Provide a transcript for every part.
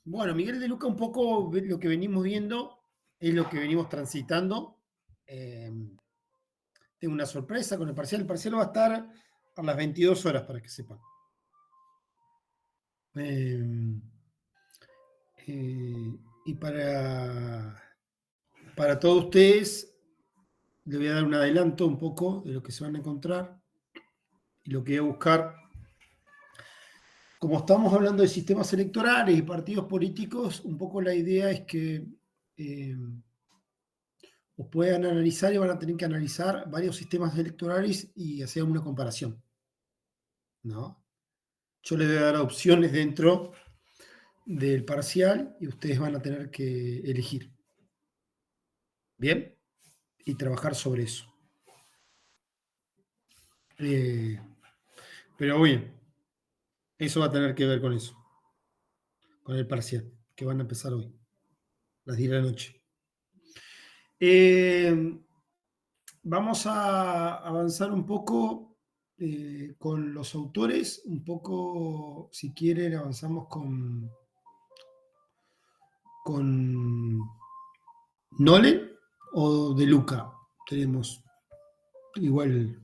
Bueno, Miguel de Luca, un poco lo que venimos viendo es lo que venimos transitando. Eh, Tengo una sorpresa con el parcial. El parcial va a estar a las 22 horas, para que sepan. Eh, y para todos ustedes, les voy a dar un adelanto un poco de lo que se van a encontrar y lo que voy a buscar. Como estamos hablando de sistemas electorales y partidos políticos, un poco la idea es que eh, os puedan analizar y van a tener que analizar varios sistemas electorales y hacer una comparación, ¿no? Yo les voy a dar opciones dentro del parcial y ustedes van a tener que elegir, ¿bien? Y trabajar sobre eso. Eh, pero bien, eso va a tener que ver con eso, con el parcial, que van a empezar hoy, las 10 de la noche. Eh, Vamos a avanzar un poco con los autores, un poco, si quieren, avanzamos con Nolan o De Luca. Tenemos igual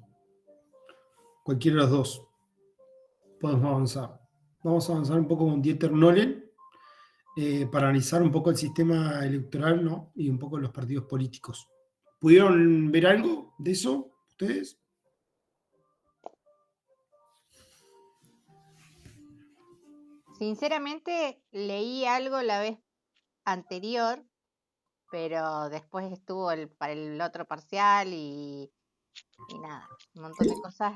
cualquiera de los dos. Podemos avanzar. Vamos a avanzar un poco con Dieter Nolan para analizar un poco el sistema electoral, ¿no? Y un poco los partidos políticos. ¿Pudieron ver algo de eso ustedes? Sinceramente, leí algo la vez anterior, pero después estuvo para el otro parcial y nada, un montón de cosas,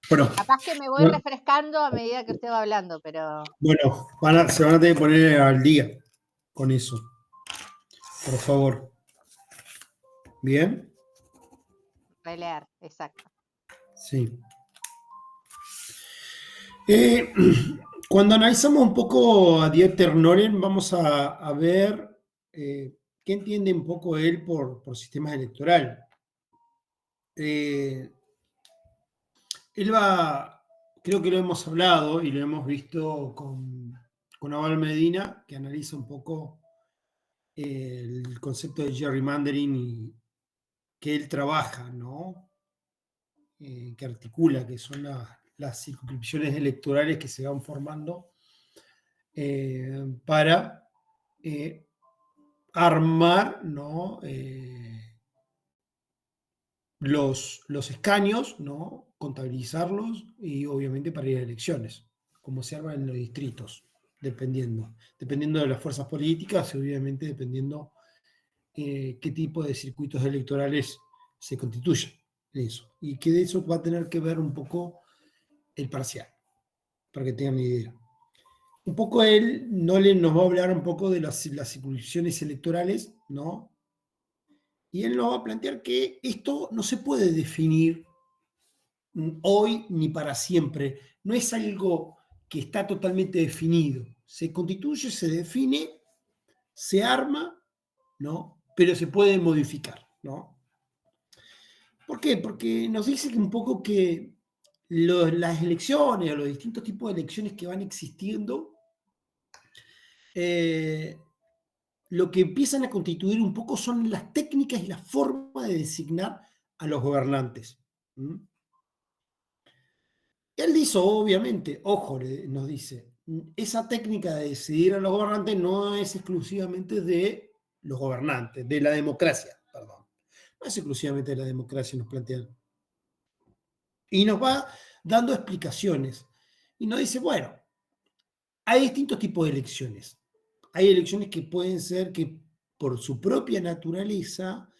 Bueno, capaz que me voy refrescando a medida que usted va hablando, pero bueno, se van a tener que poner al día con eso, por favor. ¿Bien? releer, exacto. Sí. Eh, Cuando analizamos un poco a Dieter Noren, vamos a ver qué entiende un poco él por sistemas electorales. Eh, Él va, creo que lo hemos hablado y lo hemos visto con Abel Medina, que analiza un poco el concepto de gerrymandering y que él trabaja, ¿no? Que articula, que son las circunscripciones electorales que se van formando para armar, ¿no? Los escaños, ¿no? Contabilizarlos y obviamente para ir a elecciones, como se arman en los distritos, dependiendo de las fuerzas políticas y obviamente dependiendo qué tipo de circuitos electorales se constituyen en eso. Y que de eso va a tener que ver un poco el parcial, para que tengan una idea. Un poco él nos va a hablar un poco de las circunscripciones electorales, ¿no? Y él nos va a plantear que esto no se puede definir hoy ni para siempre. No es algo que está totalmente definido. Se constituye, se define, se arma, ¿no? Pero se puede modificar, ¿no? ¿Por qué? Porque nos dice que un poco que las elecciones o los distintos tipos de elecciones que van existiendo, eh, lo que empiezan a constituir un poco son las técnicas y la forma de designar a los gobernantes. ¿Mm? Él dice, obviamente, ojo, nos dice, esa técnica de decidir a los gobernantes no es exclusivamente de los gobernantes, de la democracia, perdón. No es exclusivamente de la democracia, nos plantean. Y nos va dando explicaciones. Y nos dice, bueno, hay distintos tipos de elecciones. Hay elecciones que pueden ser que por su propia naturaleza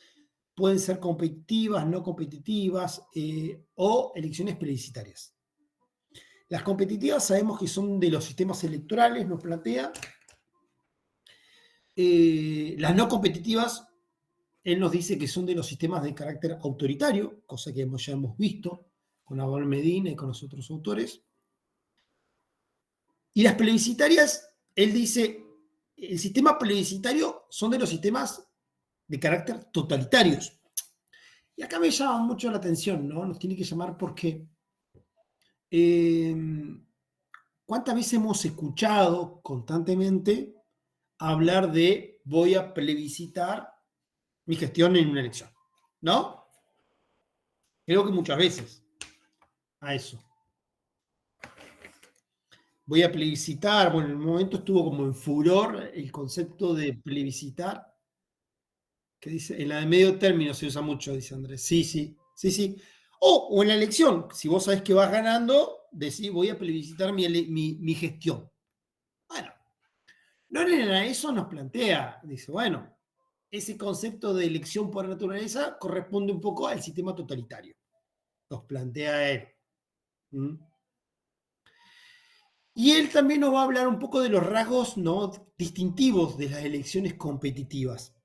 pueden ser competitivas, no competitivas o elecciones plebiscitarias. Las competitivas sabemos que son de los sistemas electorales, nos plantea. Las no competitivas, él nos dice que son de los sistemas de carácter autoritario, cosa que ya hemos visto con Abel Medina y con los otros autores. Y las plebiscitarias, él dice, el sistema plebiscitario son de los sistemas de carácter totalitarios. Y acá me llama mucho la atención, ¿no? Nos tiene que llamar porque ¿Cuántas veces hemos escuchado constantemente hablar de voy a plebiscitar mi gestión en una elección? ¿No? Creo que muchas veces a eso. Voy a plebiscitar, bueno, en un momento estuvo como en furor el concepto de plebiscitar, que dice, en la de medio término se usa mucho, dice Andrés. Sí, sí, sí, sí. O en la elección, si vos sabés que vas ganando, decís, voy a plebiscitar mi gestión. Bueno, Lorena eso nos plantea, dice, bueno, ese concepto de elección por naturaleza corresponde un poco al sistema totalitario. Nos plantea él. ¿Mm? Y él también nos va a hablar un poco de los rasgos, ¿no?, distintivos de las elecciones competitivas.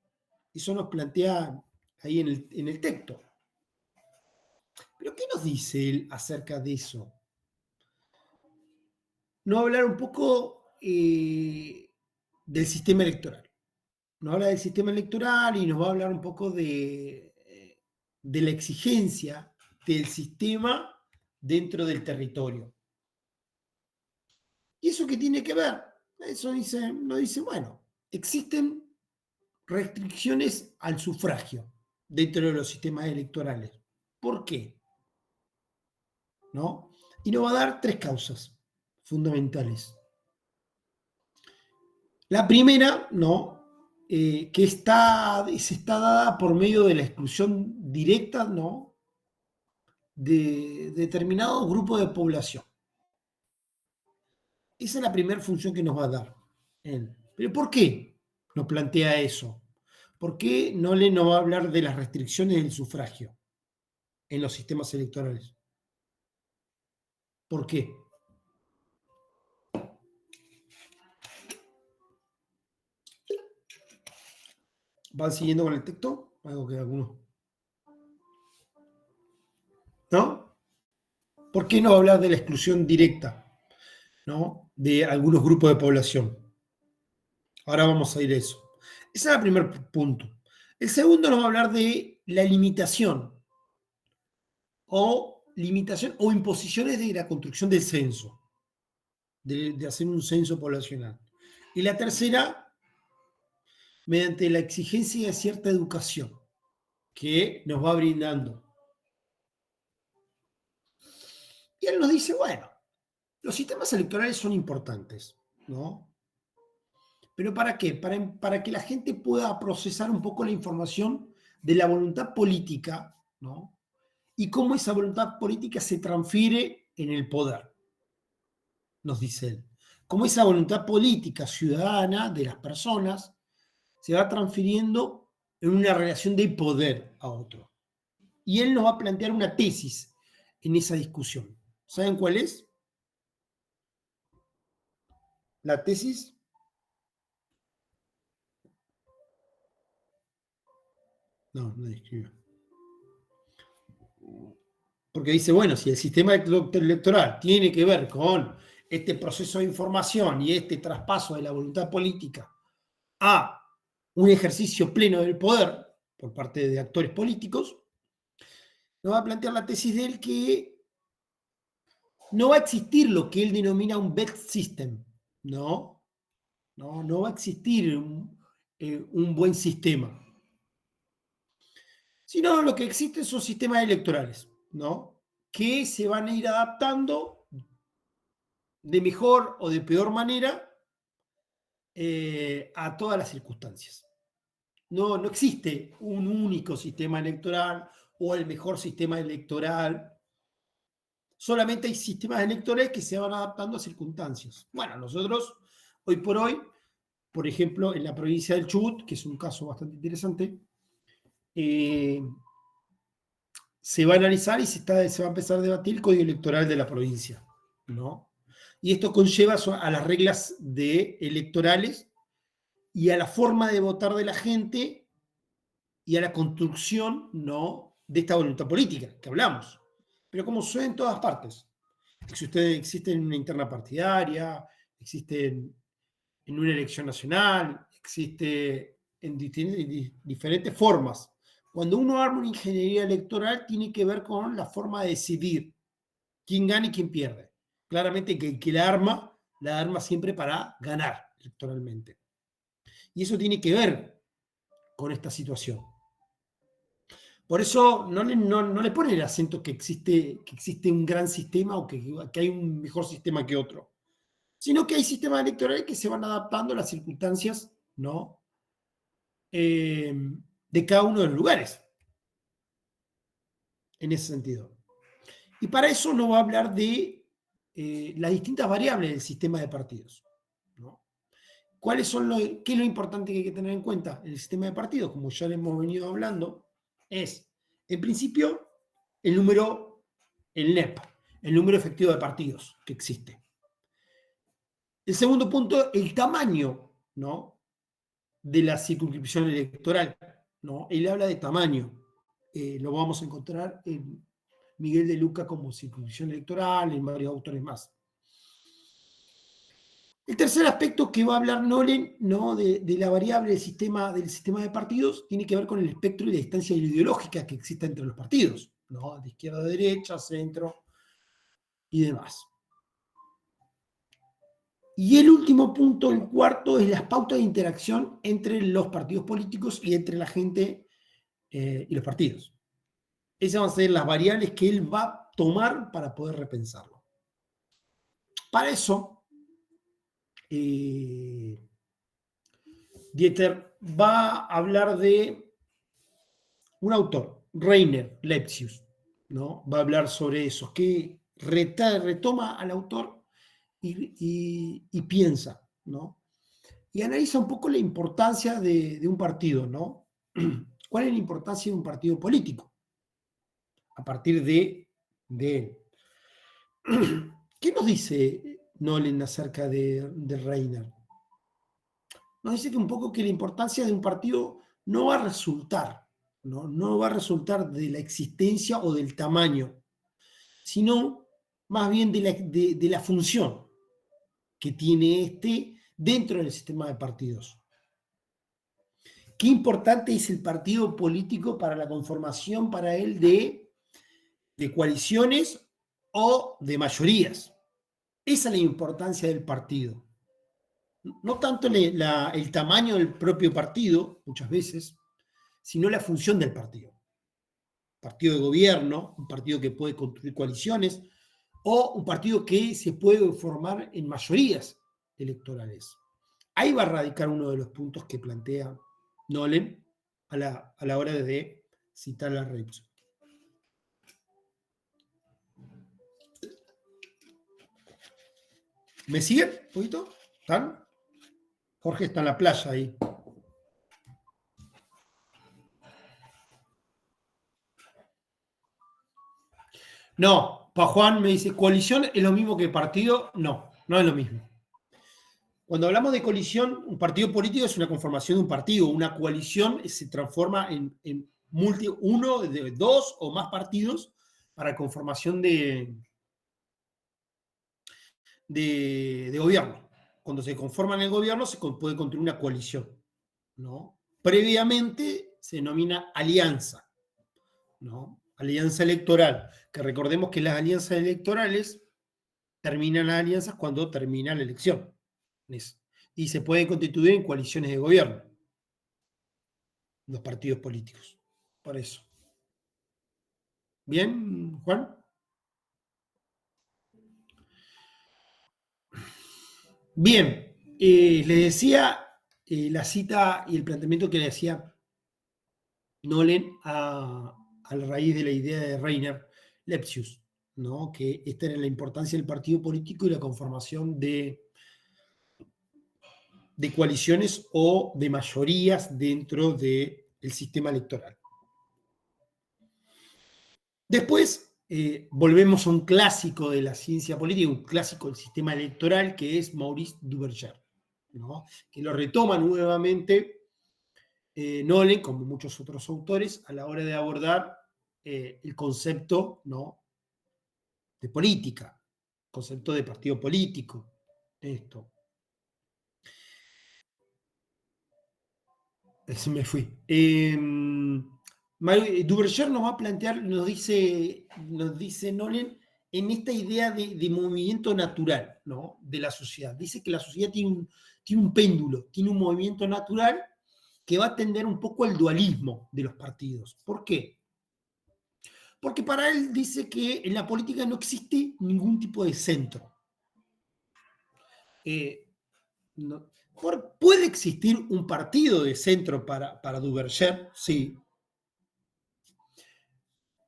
Eso nos plantea ahí en el texto. Pero ¿qué nos dice él acerca de eso? Nos va a hablar un poco del sistema electoral. Nos habla del sistema electoral y nos va a hablar un poco de la exigencia del sistema dentro del territorio. ¿Y eso qué tiene que ver? Eso nos dice, bueno, existen restricciones al sufragio dentro de los sistemas electorales. ¿Por qué? ¿No? Y nos va a dar tres causas fundamentales. La primera, ¿no?, que se está dada por medio de la exclusión directa, ¿no?, de determinados grupos de población. Esa es la primera función que nos va a dar él. ¿Pero por qué nos plantea eso? ¿Por qué no nos va a hablar de las restricciones del sufragio en los sistemas electorales? ¿Por qué? ¿Van siguiendo con el texto? Algo que algunos. ¿No? ¿Por qué no hablar de la exclusión directa, ¿no?, de algunos grupos de población? Ahora vamos a ir a eso. Ese es el primer punto. El segundo nos va a hablar de la limitación o imposiciones de la construcción del censo, de hacer un censo poblacional. Y la tercera, mediante la exigencia de cierta educación que nos va brindando. Y él nos dice, bueno, los sistemas electorales son importantes, ¿no? ¿Pero para qué? Para que la gente pueda procesar un poco la información de la voluntad política, ¿no?, y cómo esa voluntad política se transfiere en el poder, nos dice él. Cómo esa voluntad política ciudadana de las personas se va transfiriendo en una relación de poder a otro. Y él nos va a plantear una tesis en esa discusión. ¿Saben cuál es? La tesis. No, no escribe. Porque dice, bueno, si el sistema electoral tiene que ver con este proceso de información y este traspaso de la voluntad política a un ejercicio pleno del poder por parte de actores políticos, nos va a plantear la tesis de él que no va a existir lo que él denomina un best system, ¿no? No va a existir un buen sistema, sino lo que existen son sistemas electorales, ¿no?, que se van a ir adaptando de mejor o de peor manera a todas las circunstancias. No existe un único sistema electoral o el mejor sistema electoral. Solamente hay sistemas electorales que se van adaptando a circunstancias. Bueno, nosotros, hoy por hoy, por ejemplo, en la provincia del Chubut, que es un caso bastante interesante, se va a analizar y se va a empezar a debatir el código electoral de la provincia, ¿no? Y esto conlleva a las reglas electorales y a la forma de votar de la gente y a la construcción, ¿no?, de esta voluntad política que hablamos. Pero como sucede en todas partes. Existe en una interna partidaria, existe en una elección nacional, existe en diferentes formas. Cuando uno arma una ingeniería electoral, tiene que ver con la forma de decidir quién gana y quién pierde. Claramente que el que la arma la arma siempre para ganar electoralmente. Y eso tiene que ver con esta situación. Por eso no le pone el acento que existe un gran sistema o que hay un mejor sistema que otro, sino que hay sistemas electorales que se van adaptando a las circunstancias, ¿no? De cada uno de los lugares, en ese sentido. Y para eso nos va a hablar de las distintas variables del sistema de partidos, ¿no? ¿Qué es lo importante que hay que tener en cuenta? El sistema de partidos, como ya le hemos venido hablando, es, en principio, el NEP, el número efectivo de partidos que existe. El segundo punto, el tamaño, ¿no?, de la circunscripción electoral, ¿no? Él habla de tamaño. Lo vamos a encontrar en Miguel de Luca como circunscripción electoral, en varios autores más. El tercer aspecto que va a hablar Nolen, ¿no?, de la variable del sistema de partidos, tiene que ver con el espectro y la distancia ideológica que existe entre los partidos, ¿no?, de izquierda a derecha, centro y demás. Y el último punto, el cuarto, es las pautas de interacción entre los partidos políticos y entre la gente y los partidos. Esas van a ser las variables que él va a tomar para poder repensarlo. Para eso, Dieter va a hablar de un autor, Rainer Lepsius, ¿no? Va a hablar sobre eso, que retoma al autor y piensa, ¿no? Y analiza un poco la importancia de un partido, ¿no? ¿Cuál es la importancia de un partido político? A partir de él. ¿Qué nos dice Nolen acerca de Reiner? Nos dice que un poco que la importancia de un partido no va a resultar, no va a resultar de la existencia o del tamaño, sino más bien de la función que tiene este dentro del sistema de partidos. Qué importante es el partido político para la conformación para él de coaliciones o de mayorías. Esa es la importancia del partido. No tanto el tamaño del propio partido, muchas veces, sino la función del partido. Partido de gobierno, un partido que puede construir coaliciones, o un partido que se puede formar en mayorías electorales. Ahí va a radicar uno de los puntos que plantea Nolen a la hora de citar a Lepsius. ¿Me siguen un poquito? ¿Están? Jorge está en la playa ahí. No, para Juan me dice, coalición es lo mismo que partido. No, no es lo mismo. Cuando hablamos de coalición, un partido político es una conformación de un partido. Una coalición se transforma en uno, de dos o más partidos para conformación de gobierno. Cuando se conforman el gobierno se puede construir una coalición, ¿no? Previamente se denomina alianza, ¿no? Alianza electoral, que recordemos que las alianzas electorales terminan las alianzas cuando termina la elección. Y se pueden constituir en coaliciones de gobierno, los partidos políticos. Por eso. ¿Bien, Juan? Bien, le decía la cita y el planteamiento que le hacía Nolen a la raíz de la idea de Rainer Lepsius, ¿no? Que esta era la importancia del partido político y la conformación de coaliciones o de mayorías dentro del sistema electoral. Después volvemos a un clásico de la ciencia política, un clásico del sistema electoral, que es Maurice Duverger, ¿no? Que lo retoma nuevamente Nolen, como muchos otros autores, a la hora de abordar el concepto, ¿no?, de política, concepto de partido político. Esto. Me fui. Duverger nos va a plantear, nos dice Nolen, en esta idea de movimiento natural, ¿no? De la sociedad. Dice que la sociedad tiene un péndulo, tiene un movimiento natural que va a tender un poco al dualismo de los partidos. ¿Por qué? Porque para él dice que en la política no existe ningún tipo de centro. No, puede existir un partido de centro para Duverger, sí,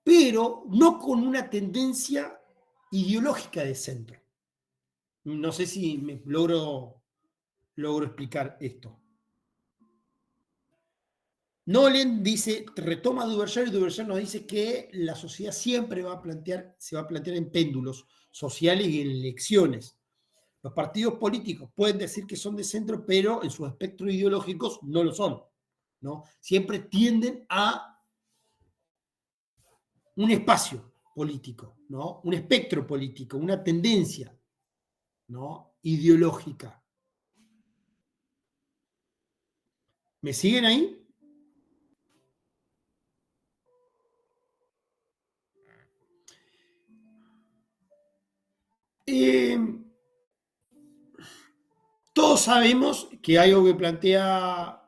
pero no con una tendencia ideológica de centro. No sé si me logro explicar esto. Nolen dice, retoma Duverger y Duverger nos dice que la sociedad siempre se va a plantear en péndulos sociales y en elecciones. Los partidos políticos pueden decir que son de centro, pero en sus espectros ideológicos no lo son, ¿no? Siempre tienden a un espacio político, ¿no? Un espectro político, una tendencia, ¿no? Ideológica. ¿Me siguen ahí? Todos sabemos que hay algo que plantea,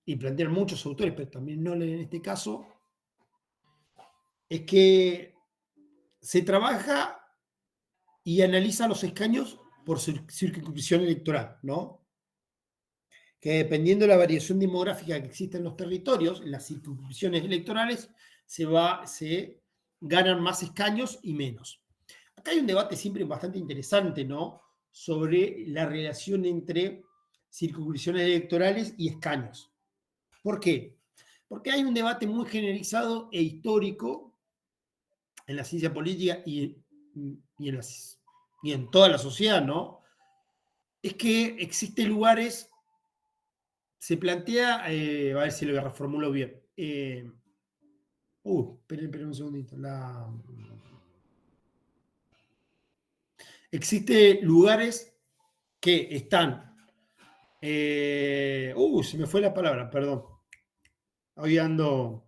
y plantean muchos autores, pero también no en este caso, es que se trabaja y analiza los escaños por circunscripción electoral, ¿no? Que dependiendo de la variación demográfica que existe en los territorios, en las circunscripciones electorales, se ganan más escaños y menos. Acá hay un debate siempre bastante interesante, ¿no? Sobre la relación entre circunscripciones electorales y escaños. ¿Por qué? Porque hay un debate muy generalizado e histórico en la ciencia política y en toda la sociedad, ¿no? Es que existen lugares, se plantea, a ver si lo reformulo bien. Esperen un segundito. Existen lugares que están. Se me fue la palabra, perdón. Hoy ando.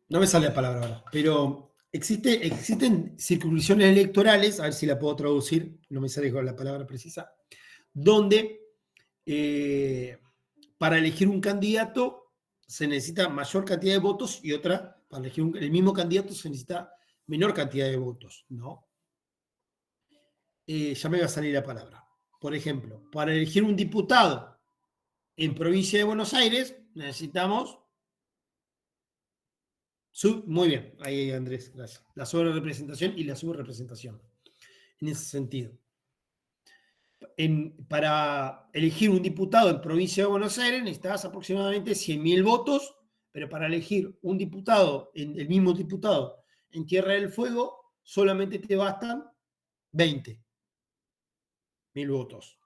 No me sale la palabra ahora, pero existen circunscripciones electorales, a ver si la puedo traducir, no me sale con la palabra precisa, donde para elegir un candidato se necesita mayor cantidad de votos y otra, para elegir el mismo candidato se necesita menor cantidad de votos, ¿no? Ya me va a salir la palabra. Por ejemplo, para elegir un diputado en provincia de Buenos Aires necesitamos... Muy bien, ahí Andrés, gracias. La sobrerepresentación y la subrepresentación, en ese sentido. Para elegir un diputado en provincia de Buenos Aires necesitas aproximadamente 100.000 votos, pero para elegir un diputado, el mismo diputado en Tierra del Fuego, solamente te bastan 20.000 votos.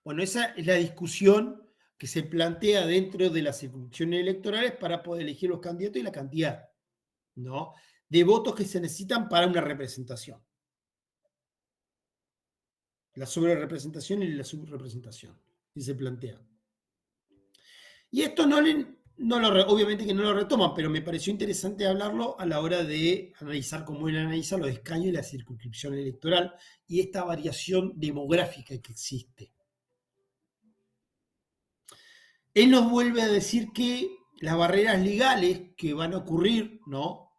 Bueno, esa es la discusión que se plantea dentro de las circunscripciones electorales para poder elegir los candidatos y la cantidad, ¿no?, de votos que se necesitan para una representación. La sobrerepresentación y la subrepresentación, que se plantea. Y esto obviamente que no lo retoman, pero me pareció interesante hablarlo a la hora de analizar cómo él analiza los escaños y la circunscripción electoral y esta variación demográfica que existe. Él nos vuelve a decir que las barreras legales que van a ocurrir, ¿no?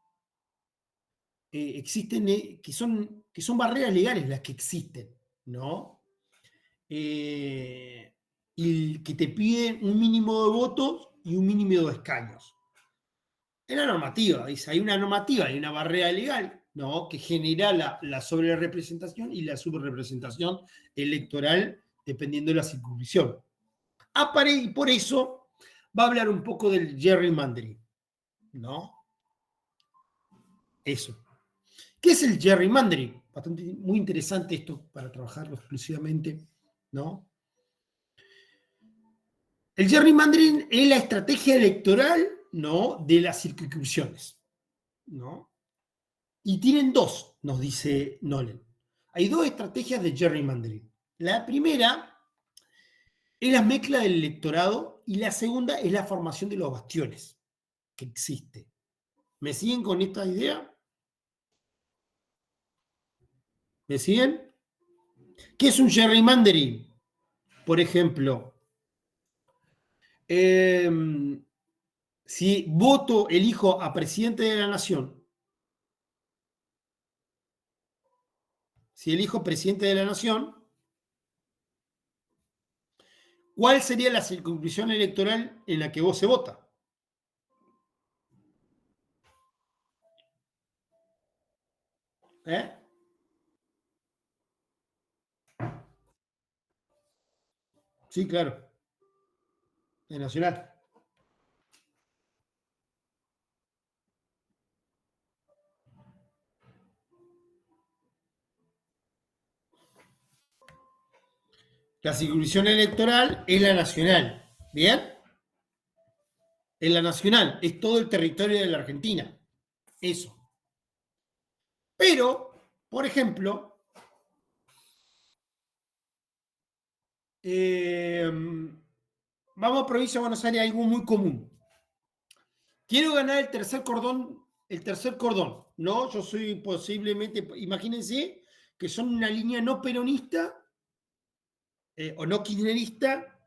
Existen, que son barreras legales las que existen, ¿no? Y que te piden un mínimo de votos y un mínimo de escaños. Es la normativa, dice, hay una normativa, hay una barrera legal, ¿no?, que genera la sobrerepresentación y la subrepresentación electoral dependiendo de la circunscripción. Y por eso va a hablar un poco del gerrymandering, ¿no? Eso. ¿Qué es el gerrymandering? Muy interesante esto para trabajarlo exclusivamente, ¿no? El gerrymandering es la estrategia electoral, ¿no?, de las circunscripciones, ¿no? Y tienen dos, nos dice Nolen. Hay dos estrategias de gerrymandering. La primera es la mezcla del electorado Y la segunda es la formación de los bastiones que existe. ¿Me siguen con esta idea? ¿Me siguen? ¿Qué es un gerrymandering? Por ejemplo, si elijo a presidente de la nación, si elijo presidente de la nación, ¿cuál sería la circunscripción electoral en la que vos se vota? ¿Eh? Sí, claro, de nacional. La circunscripción electoral es la nacional. ¿Bien? Es la nacional, es todo el territorio de la Argentina. Eso. Pero, por ejemplo, vamos a provincia de Buenos Aires, algo muy común. Quiero ganar el tercer cordón, ¿no? Yo soy posiblemente, imagínense que son una línea no peronista o no kirchnerista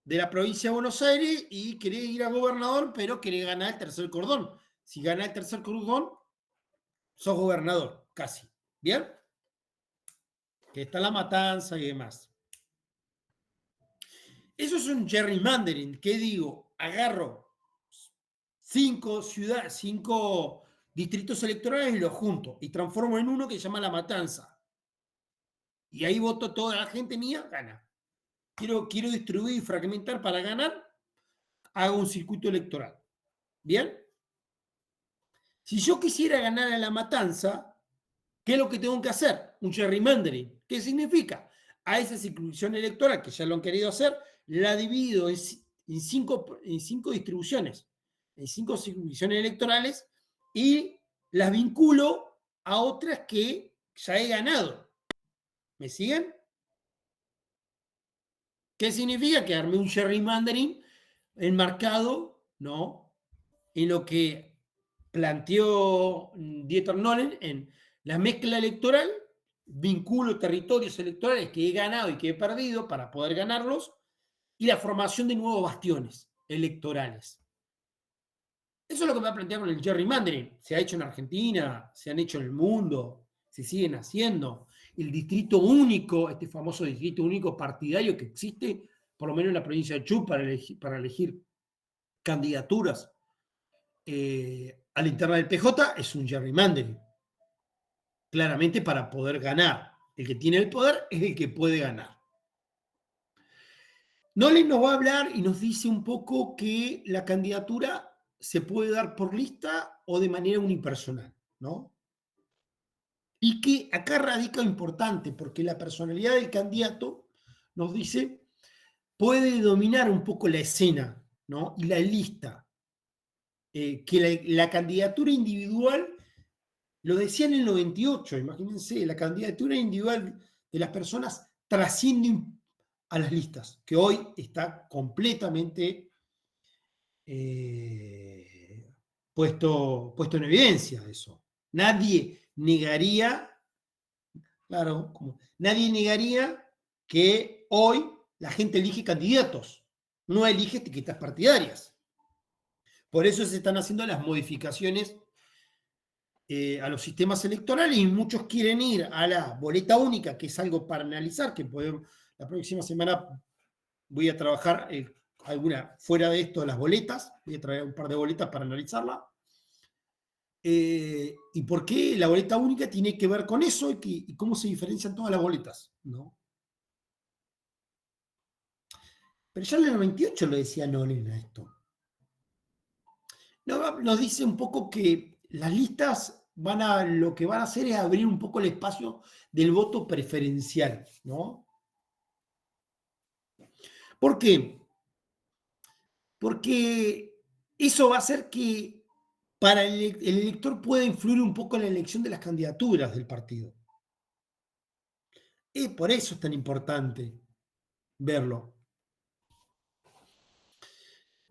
de la provincia de Buenos Aires y querés ir a gobernador, pero querés ganar el tercer cordón. Si ganás el tercer cordón, sos gobernador, casi. ¿Bien? Que está la matanza y demás. Eso es un gerrymandering. ¿Qué digo? Agarro 5 distritos electorales y los junto y transformo en uno que se llama La Matanza. Y ahí voto toda la gente mía, gana. Quiero distribuir y fragmentar para ganar, hago un circuito electoral. ¿Bien? Si yo quisiera ganar a La Matanza, ¿qué es lo que tengo que hacer? Un gerrymandering. ¿Qué significa? A esa circunscripción electoral, que ya lo han querido hacer, la divido en cinco distribuciones, en 5 circunscripciones electorales, y las vinculo a otras que ya he ganado. ¿Me siguen? ¿Qué significa? Que armé un gerrymandering enmarcado, ¿no?, en lo que planteó Dieter Nolen en la mezcla electoral, vinculo territorios electorales que he ganado y que he perdido para poder ganarlos, y la formación de nuevos bastiones electorales. Eso es lo que me ha planteado con el gerrymandering. Se ha hecho en Argentina, se han hecho en el mundo, se siguen haciendo. El distrito único, este famoso distrito único partidario que existe, por lo menos en la provincia de Chubut, para elegir candidaturas a la interna del PJ, es un gerrymandering. Claramente para poder ganar. El que tiene el poder es el que puede ganar. Nolen nos va a hablar y nos dice un poco que la candidatura se puede dar por lista o de manera unipersonal, ¿no? Y que acá radica importante, porque la personalidad del candidato, nos dice, puede dominar un poco la escena, ¿no? Y la lista. Que la candidatura individual, lo decía en el 98, imagínense, la candidatura individual de las personas trasciende a las listas, que hoy está completamente puesto en evidencia eso. Nadie negaría, claro, nadie negaría que hoy la gente elige candidatos, no elige etiquetas partidarias. Por eso se están haciendo las modificaciones a los sistemas electorales y muchos quieren ir a la boleta única, que es algo para analizar, que podemos, la próxima semana voy a trabajar alguna fuera de esto de las boletas, voy a traer un par de boletas para analizarla. ¿Y por qué la boleta única tiene que ver con eso y cómo se diferencian todas las boletas, ¿no? Pero ya en el 98 lo decía Nolen a esto. Nos dice un poco que las listas lo que van a hacer es abrir un poco el espacio del voto preferencial, ¿no? ¿Por qué? Porque eso va a hacer que para el elector pueda influir un poco en la elección de las candidaturas del partido. Por eso es tan importante verlo.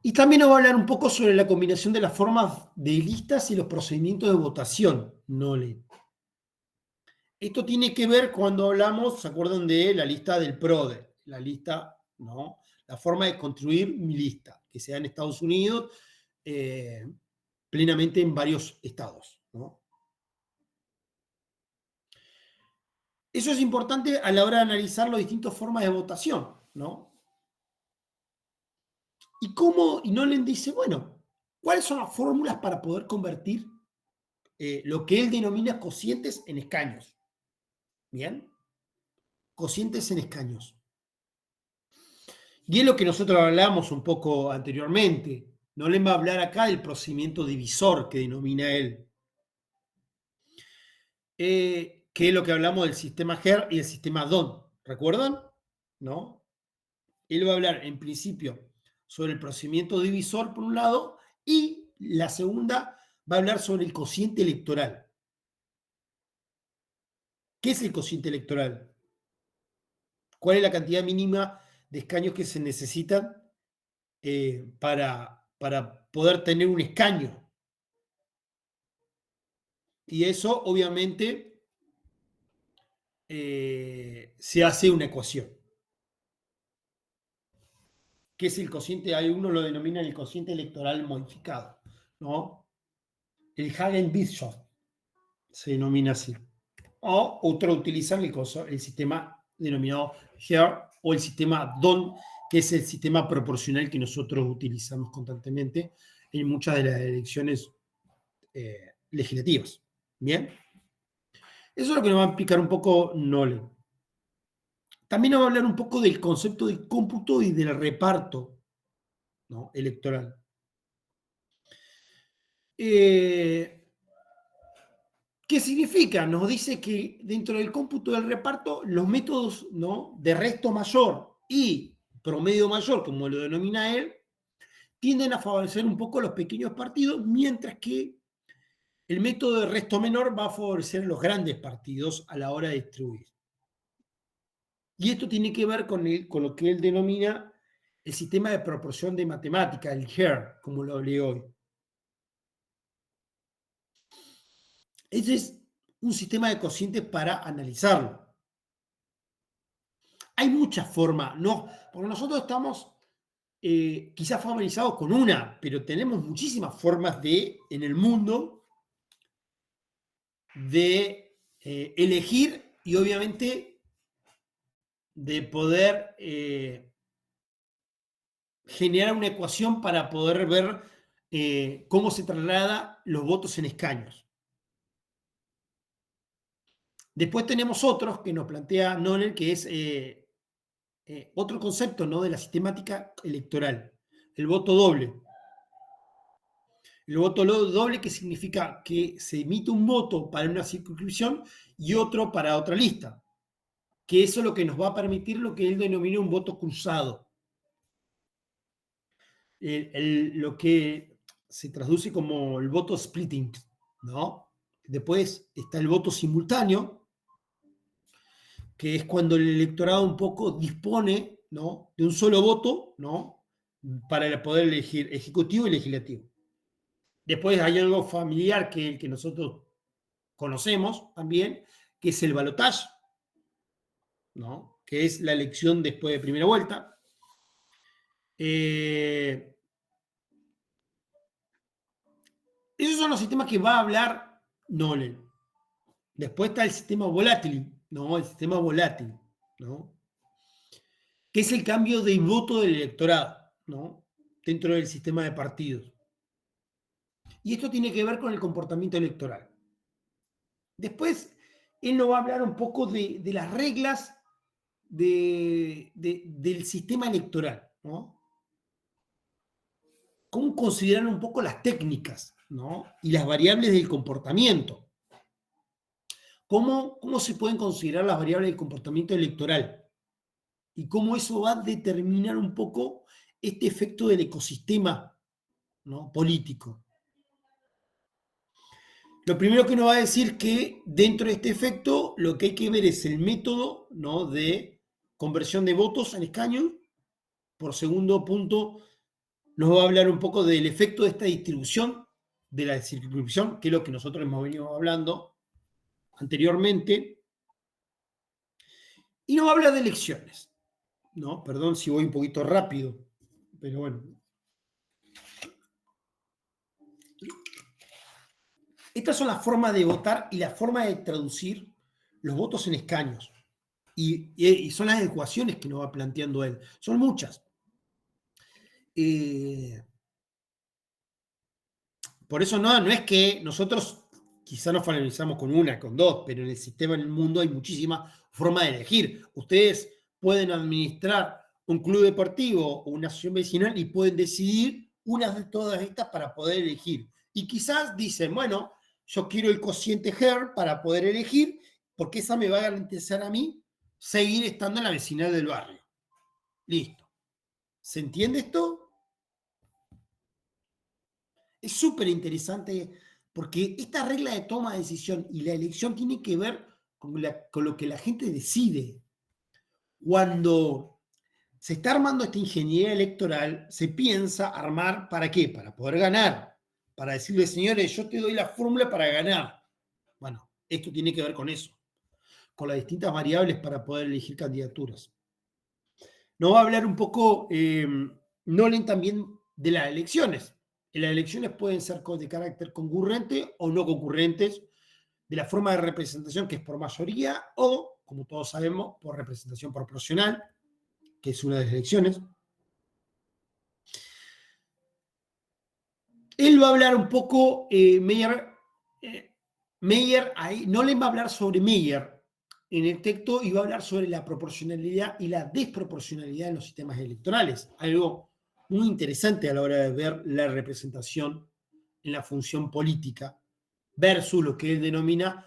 Y también nos va a hablar un poco sobre la combinación de las formas de listas y los procedimientos de votación, Nole. Esto tiene que ver cuando hablamos, ¿se acuerdan de la lista del PRODE? La lista, ¿no? La forma de construir mi lista, que se da en Estados Unidos, plenamente en varios estados, ¿no? Eso es importante a la hora de analizar las distintas formas de votación, ¿no? Y Nolan dice, bueno, ¿cuáles son las fórmulas para poder convertir lo que él denomina cocientes en escaños? ¿Bien? Cocientes en escaños. Y es lo que nosotros hablábamos un poco anteriormente. No le va a hablar acá del procedimiento divisor que denomina él, que es lo que hablamos del sistema HER y el sistema DON. ¿Recuerdan? ¿No? Él va a hablar en principio sobre el procedimiento divisor por un lado y la segunda va a hablar sobre el cociente electoral. ¿Qué es el cociente electoral? ¿Cuál es la cantidad mínima de escaños que se necesitan para poder tener un escaño? Y eso, obviamente, se hace una ecuación. ¿Qué es el cociente? Algunos lo denominan el cociente electoral modificado, ¿no? El Hagen-Bischoff se denomina así. O otros utilizan el sistema denominado HER o el sistema DON, que es el sistema proporcional que nosotros utilizamos constantemente en muchas de las elecciones legislativas. ¿Bien? Eso es lo que nos va a explicar un poco Nolan. También nos va a hablar un poco del concepto de cómputo y del reparto, ¿no?, electoral. ¿Qué significa? Nos dice que dentro del cómputo del reparto, los métodos, ¿no?, de resto mayor y promedio mayor, como lo denomina él, tienden a favorecer un poco los pequeños partidos, mientras que el método de resto menor va a favorecer los grandes partidos a la hora de distribuir. Y esto tiene que ver con lo que él denomina el sistema de proporción de matemática, el HER, como lo hablé hoy. Ese es un sistema de cocientes para analizarlo. Hay muchas formas, ¿no? Porque nosotros estamos quizás familiarizados con una, pero tenemos muchísimas formas en el mundo de elegir y obviamente de poder generar una ecuación para poder ver cómo se traslada los votos en escaños. Después tenemos otros que nos plantea Noller, que es otro concepto, ¿no?, de la sistemática electoral, el voto doble. El voto doble, que significa que se emite un voto para una circunscripción y otro para otra lista, que eso es lo que nos va a permitir lo que él denomina un voto cruzado. Lo que se traduce como el voto splitting, ¿no? Después está el voto simultáneo, que es cuando el electorado un poco dispone, ¿no?, de un solo voto, ¿no?, para poder elegir ejecutivo y legislativo. Después hay algo familiar que el que nosotros conocemos también, que es el balotaje, ¿no?, que es la elección después de primera vuelta. Esos son los sistemas que va a hablar Nolan. Después está el sistema volátil, ¿no? El sistema volátil, ¿no?, que es el cambio de voto del electorado, ¿no?, dentro del sistema de partidos. Y esto tiene que ver con el comportamiento electoral. Después, él nos va a hablar un poco de las reglas del sistema electoral, ¿no? Cómo considerar un poco las técnicas, ¿no?, y las variables del comportamiento. ¿Cómo se pueden considerar las variables del comportamiento electoral? Y cómo eso va a determinar un poco este efecto del ecosistema, ¿no?, político. Lo primero que nos va a decir que dentro de este efecto lo que hay que ver es el método, ¿no?, de conversión de votos en escaños. Por segundo punto, nos va a hablar un poco del efecto de esta distribución de la circunscripción, que es lo que nosotros hemos venido hablando anteriormente, y nos va a hablar de elecciones, ¿no? Perdón si voy un poquito rápido, pero bueno. Estas son las formas de votar y la forma de traducir los votos en escaños. Y son las ecuaciones que nos va planteando él. Son muchas. Por eso no es que nosotros quizá nos familiarizamos con una, con dos, pero en el sistema, en el mundo, hay muchísimas formas de elegir. Ustedes pueden administrar un club deportivo o una asociación vecinal y pueden decidir una de todas estas para poder elegir. Y quizás dicen, bueno, yo quiero el cociente HER para poder elegir, porque esa me va a garantizar a mí seguir estando en la vecinal del barrio. Listo. ¿Se entiende esto? Es súper interesante porque esta regla de toma de decisión y la elección tiene que ver con lo que la gente decide. Cuando se está armando esta ingeniería electoral, se piensa armar ¿para qué? Para poder ganar. Para decirle, señores, yo te doy la fórmula para ganar. Bueno, esto tiene que ver con eso, con las distintas variables para poder elegir candidaturas. Nos va a hablar un poco Nolen también de las elecciones. Las elecciones pueden ser de carácter concurrente o no concurrentes, de la forma de representación que es por mayoría o, como todos sabemos, por representación proporcional, que es una de las elecciones. Él va a hablar un poco, Meyer, ahí, no le va a hablar sobre Meyer en el texto y va a hablar sobre la proporcionalidad y la desproporcionalidad en los sistemas electorales. Algo muy interesante a la hora de ver la representación en la función política versus lo que él denomina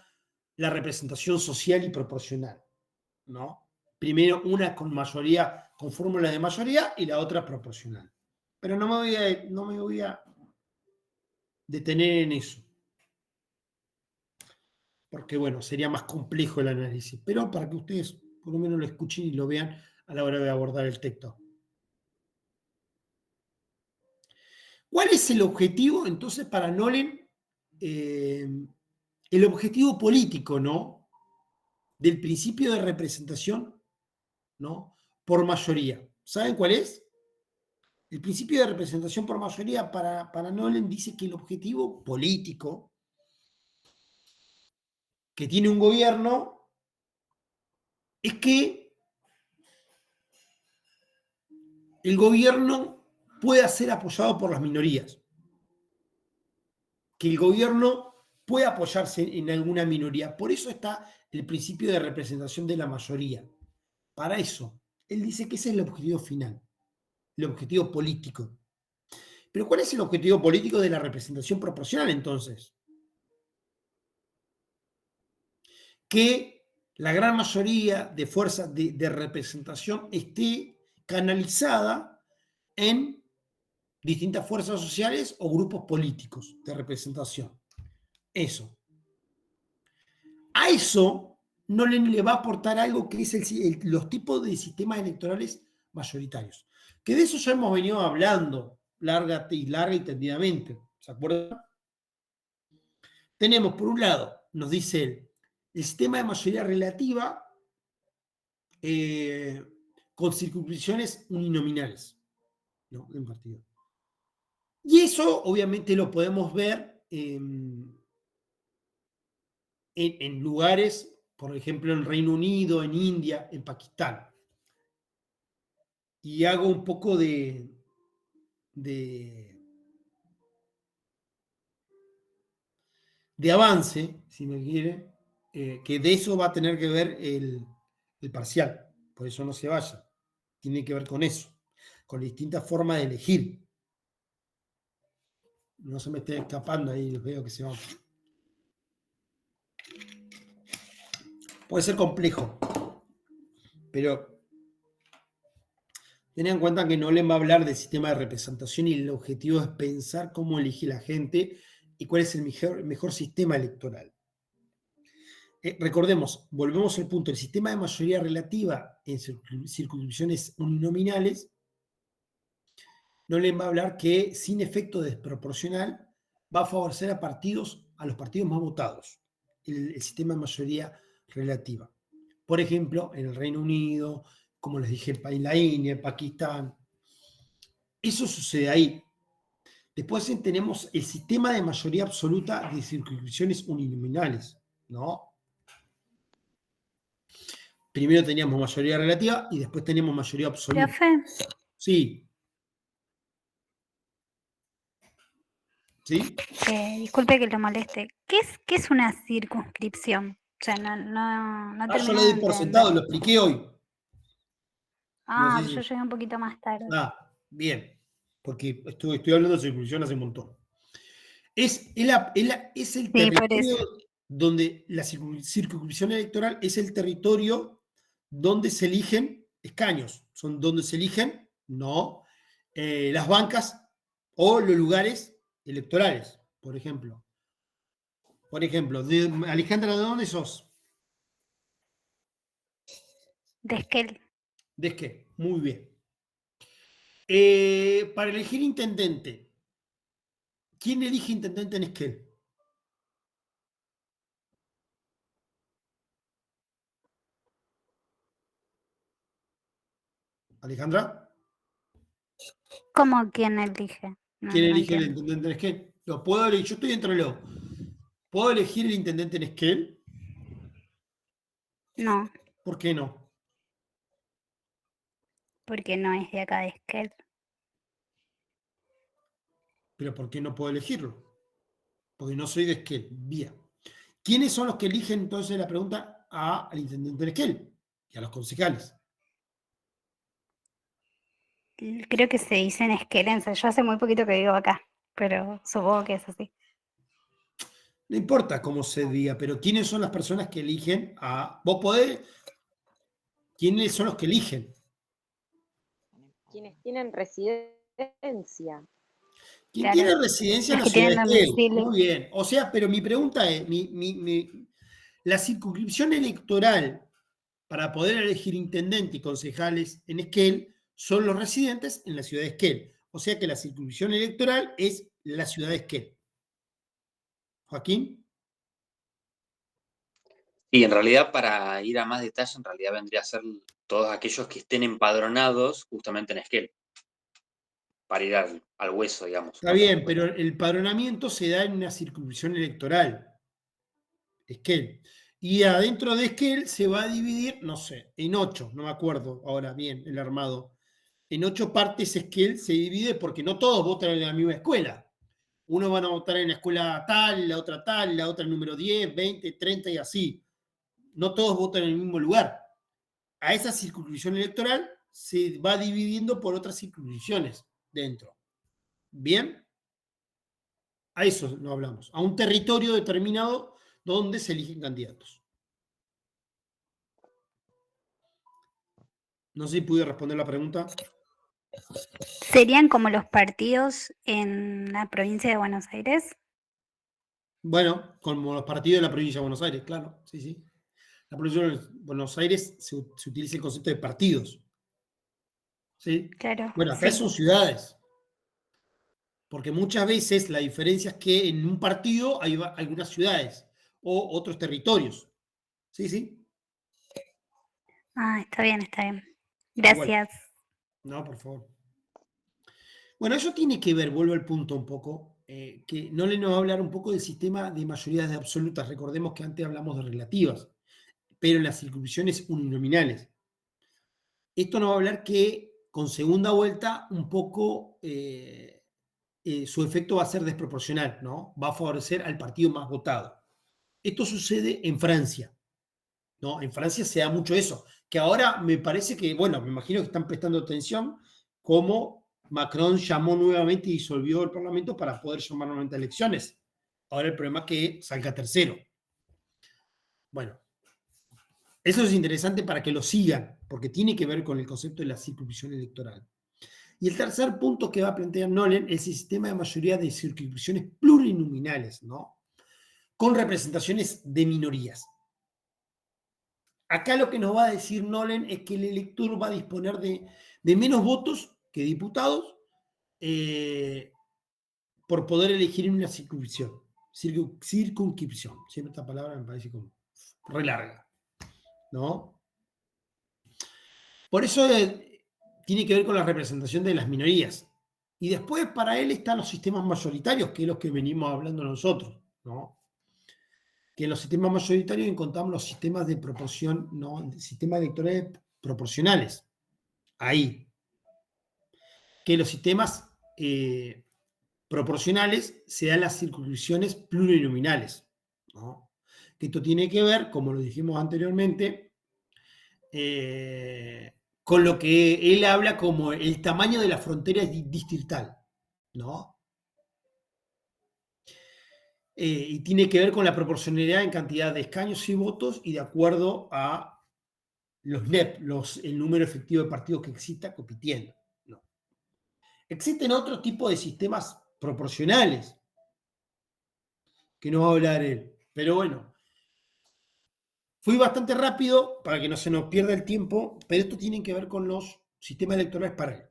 la representación social y proporcional, ¿no? Primero una con mayoría, con fórmulas de mayoría y la otra proporcional. Pero no me voy a detener en eso, porque bueno, sería más complejo el análisis, pero para que ustedes por lo menos lo escuchen y lo vean a la hora de abordar el texto. ¿Cuál es el objetivo entonces para Nolen? El objetivo político, ¿no? Del principio de representación, ¿no? Por mayoría. ¿Saben cuál es? El principio de representación por mayoría para Nolen dice que el objetivo político que tiene un gobierno es que el gobierno pueda ser apoyado por las minorías, que el gobierno pueda apoyarse en alguna minoría. Por eso está el principio de representación de la mayoría. Para eso, él dice que ese es el objetivo final, el objetivo político. Pero ¿cuál es el objetivo político de la representación proporcional entonces? Que la gran mayoría de fuerzas de representación esté canalizada en distintas fuerzas sociales o grupos políticos de representación. Eso. A eso no le va a aportar algo que es los tipos de sistemas electorales mayoritarios. Que de eso ya hemos venido hablando larga y tendidamente. ¿Se acuerdan? Tenemos, por un lado, nos dice él, el sistema de mayoría relativa con circunscripciones uninominales, ¿no? En partido. Y eso, obviamente, lo podemos ver en lugares, por ejemplo, en Reino Unido, en India, en Pakistán. Y hago un poco de avance, si me quiere, que de eso va a tener que ver el parcial. Por eso no se vaya. Tiene que ver con eso, con distintas formas de elegir. No se me esté escapando ahí, los veo que se van. Puede ser complejo, pero tengan en cuenta que no le va a hablar del sistema de representación y el objetivo es pensar cómo elige la gente y cuál es el mejor sistema electoral. Recordemos, volvemos al punto, el sistema de mayoría relativa en circunscripciones uninominales Nolen va a hablar que sin efecto desproporcional va a favorecer a los partidos más votados, el sistema de mayoría relativa. Por ejemplo, en el Reino Unido, como les dije, en la India, en Pakistán. Eso sucede ahí. Después tenemos el sistema de mayoría absoluta de circunscripciones uninominales, ¿no? Primero teníamos mayoría relativa y después teníamos mayoría absoluta. Profe, Sí. ¿Sí? disculpe que lo moleste. ¿Qué es una circunscripción? O sea, no Yo termino lo de di por sentado, lo entender. expliqué hoy. No Ah, sé yo si... llegué un poquito más tarde. Bien. Porque estoy hablando de circunscripción hace un montón. Es el Sí, por territorio eso. donde la circunscripción electoral es el territorio donde se eligen escaños. Son donde se eligen, no, las bancas o los lugares electorales, por ejemplo. Alejandra, ¿de dónde sos? De Esquel. ¿De qué? Muy bien. Para elegir intendente, ¿quién elige intendente en Esquel? Alejandra, ¿Cómo quién elige? ¿quién No elige el entiendo. intendente en Esquel? Lo puedo elegir, yo estoy entre los. ¿Puedo elegir el intendente en Esquel? No, ¿Por qué no? porque no es de acá de Esquel. Pero ¿por qué no puedo elegirlo? Porque no soy de Esquel. Bien. ¿Quiénes son los que eligen entonces la pregunta al intendente de Esquel y a los concejales? Creo que se dice en esquelense. Yo hace muy poquito que vivo acá, pero supongo que es así. No importa cómo se diga, pero ¿quiénes son las personas que eligen a... ¿Vos podés? ¿Quiénes son los que eligen? Quienes tienen residencia. ¿Quién Claro, tiene residencia en los la que ciudad de tienen Esquel? domicilio. Muy bien. O sea, pero mi pregunta es, la circunscripción electoral para poder elegir intendente y concejales en Esquel son los residentes en la ciudad de Esquel. O sea que la circunscripción electoral es la ciudad de Esquel. Joaquín. Y en realidad, para ir a más detalle, en realidad vendría a ser todos aquellos que estén empadronados justamente en Esquel, para ir al hueso, digamos. Está bien, pero el padronamiento se da en una circunscripción electoral, Esquel. Y adentro de Esquel se va a dividir, no sé, en 8, no me acuerdo ahora bien el armado. En 8 partes Esquel se divide porque no todos votan en la misma escuela. Unos van a votar en la escuela tal, la otra número 10, 20, 30 y así. No todos votan en el mismo lugar. A esa circunscripción electoral se va dividiendo por otras circunscripciones dentro. ¿Bien? A eso no hablamos. A un territorio determinado donde se eligen candidatos. No sé si pude responder la pregunta. ¿Serían como los partidos en la provincia de Buenos Aires? Bueno, como los partidos de la provincia de Buenos Aires, claro, sí, sí. La provincia de Buenos Aires se utiliza el concepto de partidos. ¿Sí? Claro, Bueno, acá sí. son ciudades. Porque muchas veces la diferencia es que en un partido hay algunas ciudades o otros territorios. Sí, sí, Ah, está bien, está bien. igual. Gracias. No, por favor. Bueno, eso tiene que ver, vuelvo al punto un poco, que no le nos va a hablar un poco del sistema de mayorías absolutas. Recordemos que antes hablamos de relativas, pero en las circunscripciones uninominales. Esto nos va a hablar que con segunda vuelta un poco su efecto va a ser desproporcional, ¿no? Va a favorecer al partido más votado. Esto sucede en Francia, ¿no? En Francia se da mucho eso, que ahora me parece que, bueno, me imagino que están prestando atención cómo Macron llamó nuevamente y disolvió el Parlamento para poder llamar nuevamente a elecciones. Ahora el problema es que salga tercero. Bueno, eso es interesante para que lo sigan, porque tiene que ver con el concepto de la circunscripción electoral. Y el tercer punto que va a plantear Nolen es el sistema de mayoría de circunscripciones plurinominales, ¿no? Con representaciones de minorías. Acá lo que nos va a decir Nolen es que el elector va a disponer de menos votos que diputados por poder elegir una circunscripción. Circunscripción. Siempre esta palabra me parece como re larga, ¿no? Por eso tiene que ver con la representación de las minorías. Y después para él están los sistemas mayoritarios, que es los que venimos hablando nosotros, ¿no? Que en los sistemas mayoritarios encontramos los sistemas de proporción, ¿no? Sistemas electorales proporcionales. Ahí. Que los sistemas proporcionales se dan las circunscripciones plurinominales, ¿no? Que esto tiene que ver, como lo dijimos anteriormente, con lo que él habla como el tamaño de la frontera distrital, ¿no? Y tiene que ver con la proporcionalidad en cantidad de escaños y votos y de acuerdo a los NEP, el número efectivo de partidos que exista compitiendo, ¿no? Existen otros tipos de sistemas proporcionales que no va a hablar él, pero bueno, fui bastante rápido para que no se nos pierda el tiempo, pero esto tiene que ver con los sistemas electorales para él.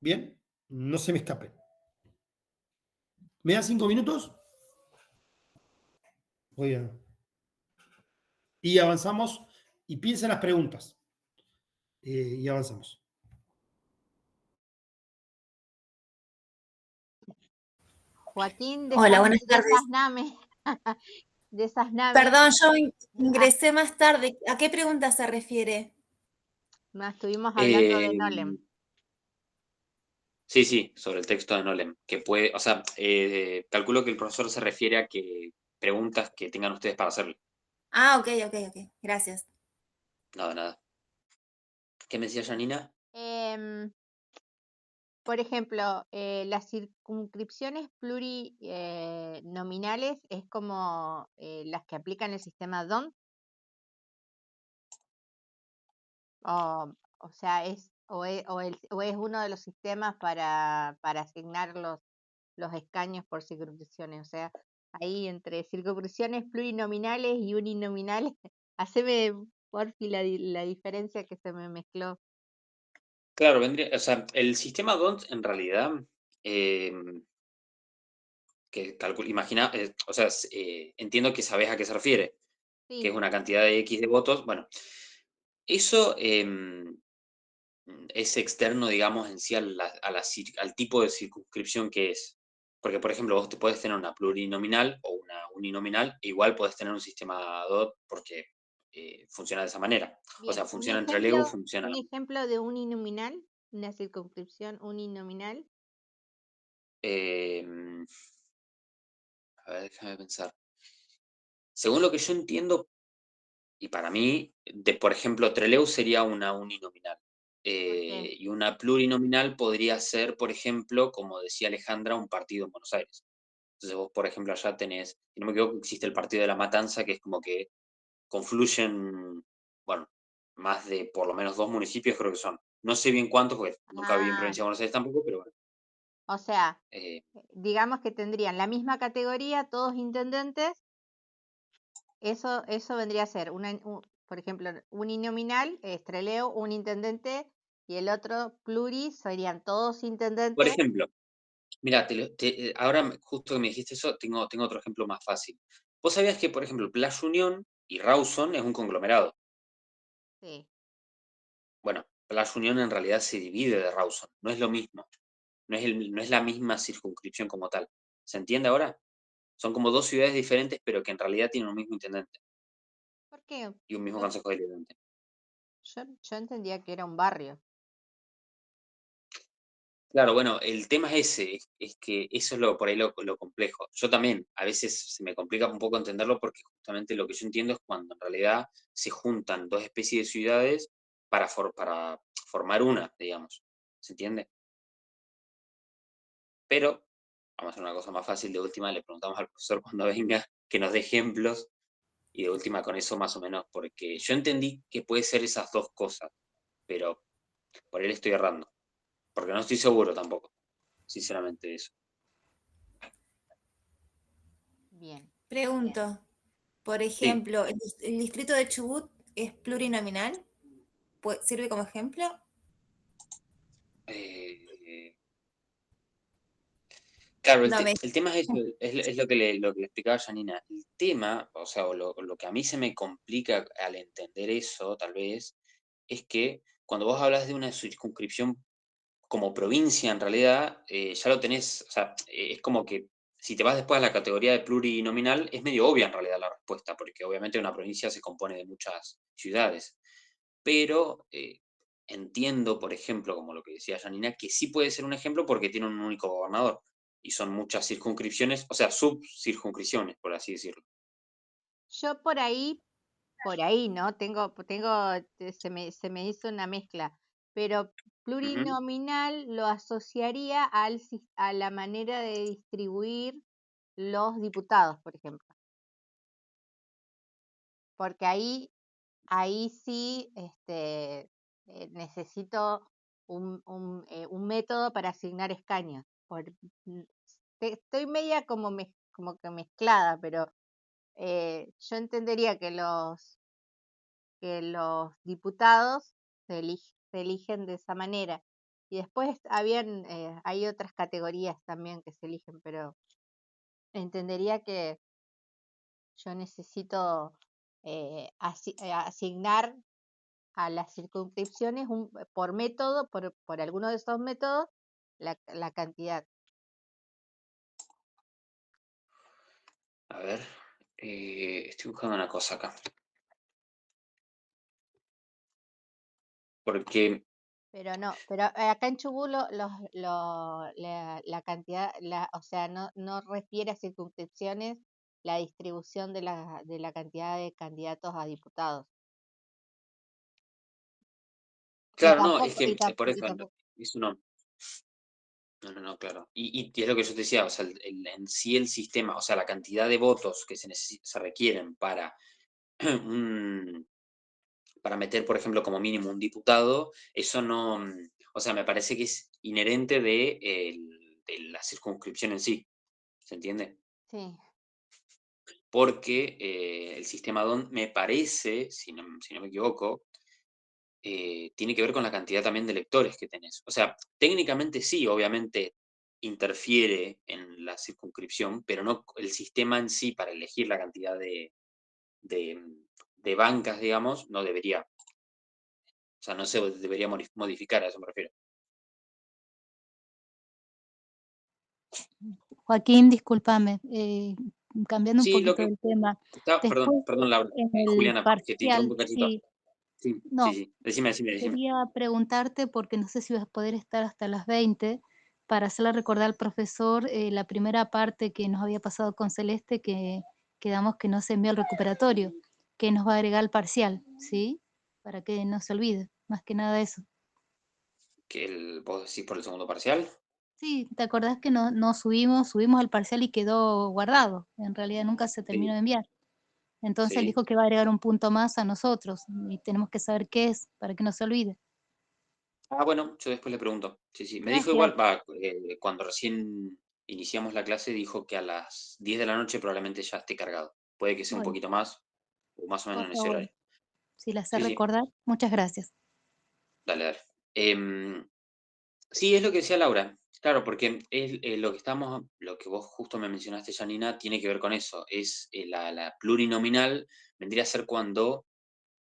Bien, no se me escape. ¿Me da 5 minutos? Voy a... Y avanzamos y piensa en las preguntas. Y avanzamos. Joaquín, Hola, buenas tardes. De esas naves. Perdón, yo ingresé más tarde. ¿A qué pregunta se refiere? Estuvimos hablando de Nolem. Sí, sobre el texto de Nolem, que puede, o sea, calculo que el profesor se refiere a que preguntas que tengan ustedes para hacerle. Ah, ok, gracias. Nada. ¿Qué me decía Janina? Por ejemplo, las circunscripciones plurinominales es como las que aplican el sistema DONT. O sea, es uno de los sistemas para asignar los escaños por circunscripciones. O sea, ahí entre circunscripciones plurinominales y uninominales, haceme porfi la diferencia que se me mezcló. Claro, o sea, el sistema DONT en realidad, que imagina, o sea, entiendo que sabes a qué se refiere, que Sí, es una cantidad de X de votos. Bueno, eso es externo, digamos, en sí al tipo de circunscripción que es. Porque, por ejemplo, vos te puedes tener una plurinominal o una uninominal, e igual podés tener un sistema DOT porque funciona de esa manera. O sea, bien. funciona entre Lego, funciona. Un ejemplo de uninominal, una circunscripción uninominal. A ver, déjame pensar. Según lo que yo entiendo, y para mí, por ejemplo, Trelew sería una uninominal. qué? Y una plurinominal podría ser, por ejemplo, como decía Alejandra, un partido en Buenos Aires. Entonces vos, por ejemplo, allá tenés, si no me equivoco, existe el partido de La Matanza, que es como que confluyen, bueno, más de por lo menos 2 municipios creo que son. No sé bien cuántos, porque nunca viví en Provincia de Buenos Aires tampoco, pero bueno. O sea, digamos que tendrían la misma categoría, todos intendentes. Eso vendría a ser, por ejemplo, uninominal, Trelew, un intendente, y el otro pluri serían todos Por intendentes. ejemplo, mira, ahora justo que me dijiste eso, tengo otro ejemplo más fácil. ¿Vos sabías que, por ejemplo, Playa Unión y Rawson es un conglomerado? Sí. Bueno, Playa Unión en realidad se divide de Rawson, no es lo mismo, no es la misma circunscripción como tal. ¿Se entiende ahora? Son como dos ciudades diferentes, pero que en realidad tienen un mismo intendente ¿Por qué? y un mismo consejo deliberante. Yo entendía que era un barrio. Claro, bueno, el tema es ese, es que eso es por ahí lo complejo. Yo también, a veces se me complica un poco entenderlo porque justamente lo que yo entiendo es cuando en realidad se juntan dos especies de ciudades para formar una, digamos. ¿Se entiende? Pero vamos a hacer una cosa más fácil. De última, le preguntamos al profesor cuando venga que nos dé ejemplos y de última con eso más o menos, porque yo entendí que puede ser esas dos cosas, pero por él estoy errando, porque no estoy seguro tampoco, sinceramente, de eso. Bien. Pregunto, por ejemplo, ¿el distrito de Chubut es plurinominal? ¿Sirve como ejemplo? Claro, No me... el tema es eso, es lo que le explicaba Janina. El tema, o sea, o lo que a mí se me complica al entender eso, tal vez, es que cuando vos hablas de una circunscripción como provincia, en realidad, ya lo tenés, o sea, es como que si te vas después a la categoría de plurinominal, es medio obvia en realidad la respuesta, porque obviamente una provincia se compone de muchas ciudades. Pero entiendo, por ejemplo, como lo que decía Janina, que sí puede ser un ejemplo porque tiene un único gobernador y son muchas circunscripciones, o sea, subcircunscripciones, por así decirlo. Yo por ahí, ¿no? Se me hizo una mezcla, pero Ujú. plurinominal lo asociaría a la manera de distribuir los diputados, por ejemplo, porque ahí sí necesito un método para asignar escaños. Mm, Estoy media como que mezclada, pero yo entendería que los diputados se eligen de esa manera. Y después hay otras categorías también que se eligen, pero entendería que yo necesito asignar a las circunscripciones por método, por alguno de esos métodos, la cantidad. A ver, estoy buscando una cosa acá. Porque, Pero acá en Chubut la cantidad, o sea, no refiere a circunscripciones la distribución de la cantidad de candidatos a diputados. Y claro, no, es tampoco, y que por tampoco, y eso, tampoco. eso no, no, claro. Y es lo que yo te decía, o sea, en sí el sistema, o sea, la cantidad de votos que se requieren para un, para meter, por ejemplo, como mínimo un diputado, eso no, o sea, me parece que es inherente de la circunscripción en sí, ¿se entiende? Sí, Porque el sistema DON me parece, si no me equivoco, tiene que ver con la cantidad también de electores que tenés. O sea, técnicamente sí, obviamente interfiere en la circunscripción, pero no el sistema en sí para elegir la cantidad de, de bancas, digamos, no debería. O sea, no se debería modificar, a eso me refiero. Joaquín, discúlpame, cambiando un Sí, lo poquito que del tema. perdón, Después, perdón, Laura, en el Juliana, que te interrumpo parcial, un cachito. sí, Sí, sí, no, sí. Decime. quería preguntarte, porque no sé si vas a poder estar hasta las 20, para hacerle recordar al profesor la primera parte que nos había pasado con Celeste, que quedamos que no se envió al recuperatorio, que nos va a agregar el parcial, ¿sí? Para que no se olvide, más que nada eso. Vos decís por el segundo parcial. Sí, ¿te acordás que no subimos al parcial y quedó guardado? En realidad nunca se terminó Sí, de enviar. Entonces él sí. dijo que va a agregar un punto más a nosotros y tenemos que saber qué es para que no se olvide. Ah, bueno, yo después le pregunto. Sí, sí. Me dijo Gracias. igual, cuando recién iniciamos la clase, dijo que a las 10 de la noche probablemente ya esté cargado. Puede que sea un Bueno, poquito más, o más o menos por en ese favor, horario. si la hace Sí, sí, recordar, muchas gracias. dale. Sí, es lo que decía Laura. Claro, porque es, lo que vos justo me mencionaste, Janina, tiene que ver con eso. Es la plurinominal, vendría a ser cuando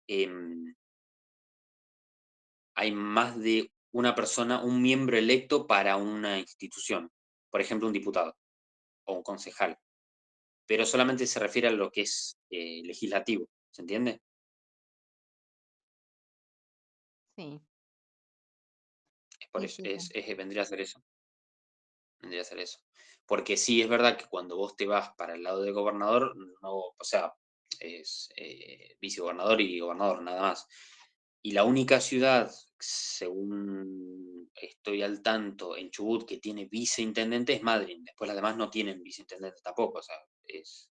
em, hay más de una persona, un miembro electo para una institución. Por ejemplo, un diputado o un concejal. Pero solamente se refiere a lo que es legislativo. ¿Se entiende? sí, Es por sí, eso, sí. vendría a ser eso. Vendría a ser eso. Porque sí es verdad que cuando vos te vas para el lado de gobernador, no, o sea, es vicegobernador y gobernador, nada más. Y la única ciudad, según estoy al tanto, en Chubut que tiene viceintendente es Madrid. Después las demás no tienen viceintendente tampoco, o sea, Sí, es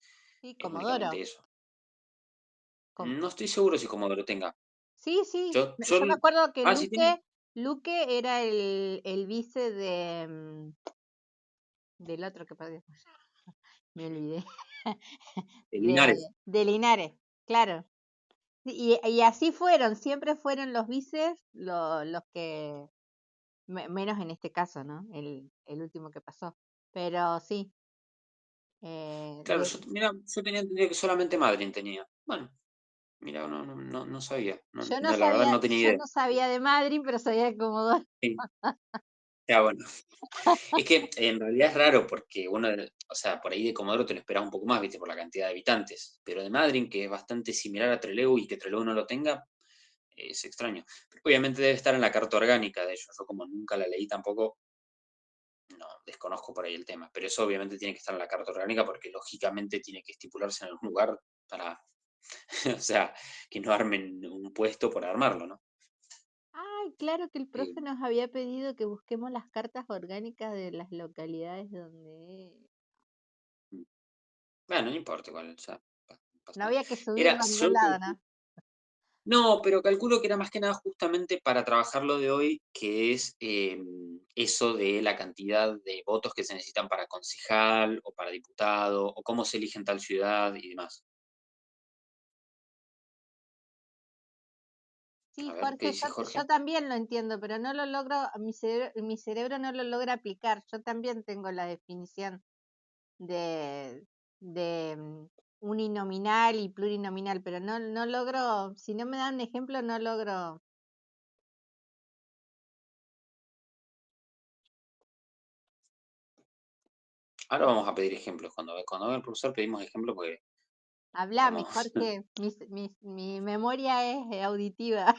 Comodoro. únicamente eso. Com- No estoy seguro si Comodoro tenga. sí, sí. Yo, yo, Yo me acuerdo que sí tiene. Luque era el vice del otro que perdió. Me olvidé. De Linares. De Linares, claro. Y así fueron, siempre fueron los vices los que, menos en este caso, ¿no? El último que pasó. Pero sí. Claro, mira, yo tenía entendido que solamente Madrid tenía. Bueno, mira, no sabía. Yo no La verdad sabía, no tenía yo idea. no sabía de Madrid, pero sabía de Comodoro. Sí. Ya, bueno. Es que en realidad es raro porque o sea, por ahí de Comodoro te lo esperas un poco más, viste, por la cantidad de habitantes. Pero de Madrid, que es bastante similar a Trelew y que Trelew no lo tenga, es extraño. Pero obviamente debe estar en la carta orgánica de ellos. Yo como nunca la leí tampoco, no, desconozco por ahí el tema. Pero eso obviamente tiene que estar en la carta orgánica porque lógicamente tiene que estipularse en algún lugar para, o sea, que no armen un puesto por armarlo, ¿no? Ay, claro que el Eh, profe nos había pedido que busquemos las cartas orgánicas de las localidades donde bueno, no importa igual, ya, no pasa no nada. había que subirlo a ningún lado, ¿no? No, pero calculo que era más que nada justamente para trabajar lo de hoy, que es eso de la cantidad de votos que se necesitan para concejal o para diputado, o cómo se elige en tal ciudad y demás. Sí, A ver, ¿qué Jorge, dice yo Jorge? también lo entiendo, pero no lo logro, mi cerebro no lo logra aplicar. Yo también tengo la definición de uninominal y plurinominal, pero no logro, si no me dan un ejemplo, no logro. Ahora vamos a pedir ejemplos. Cuando venga el profesor pedimos ejemplos porque Hablame, estamos... Jorge, mi memoria es auditiva.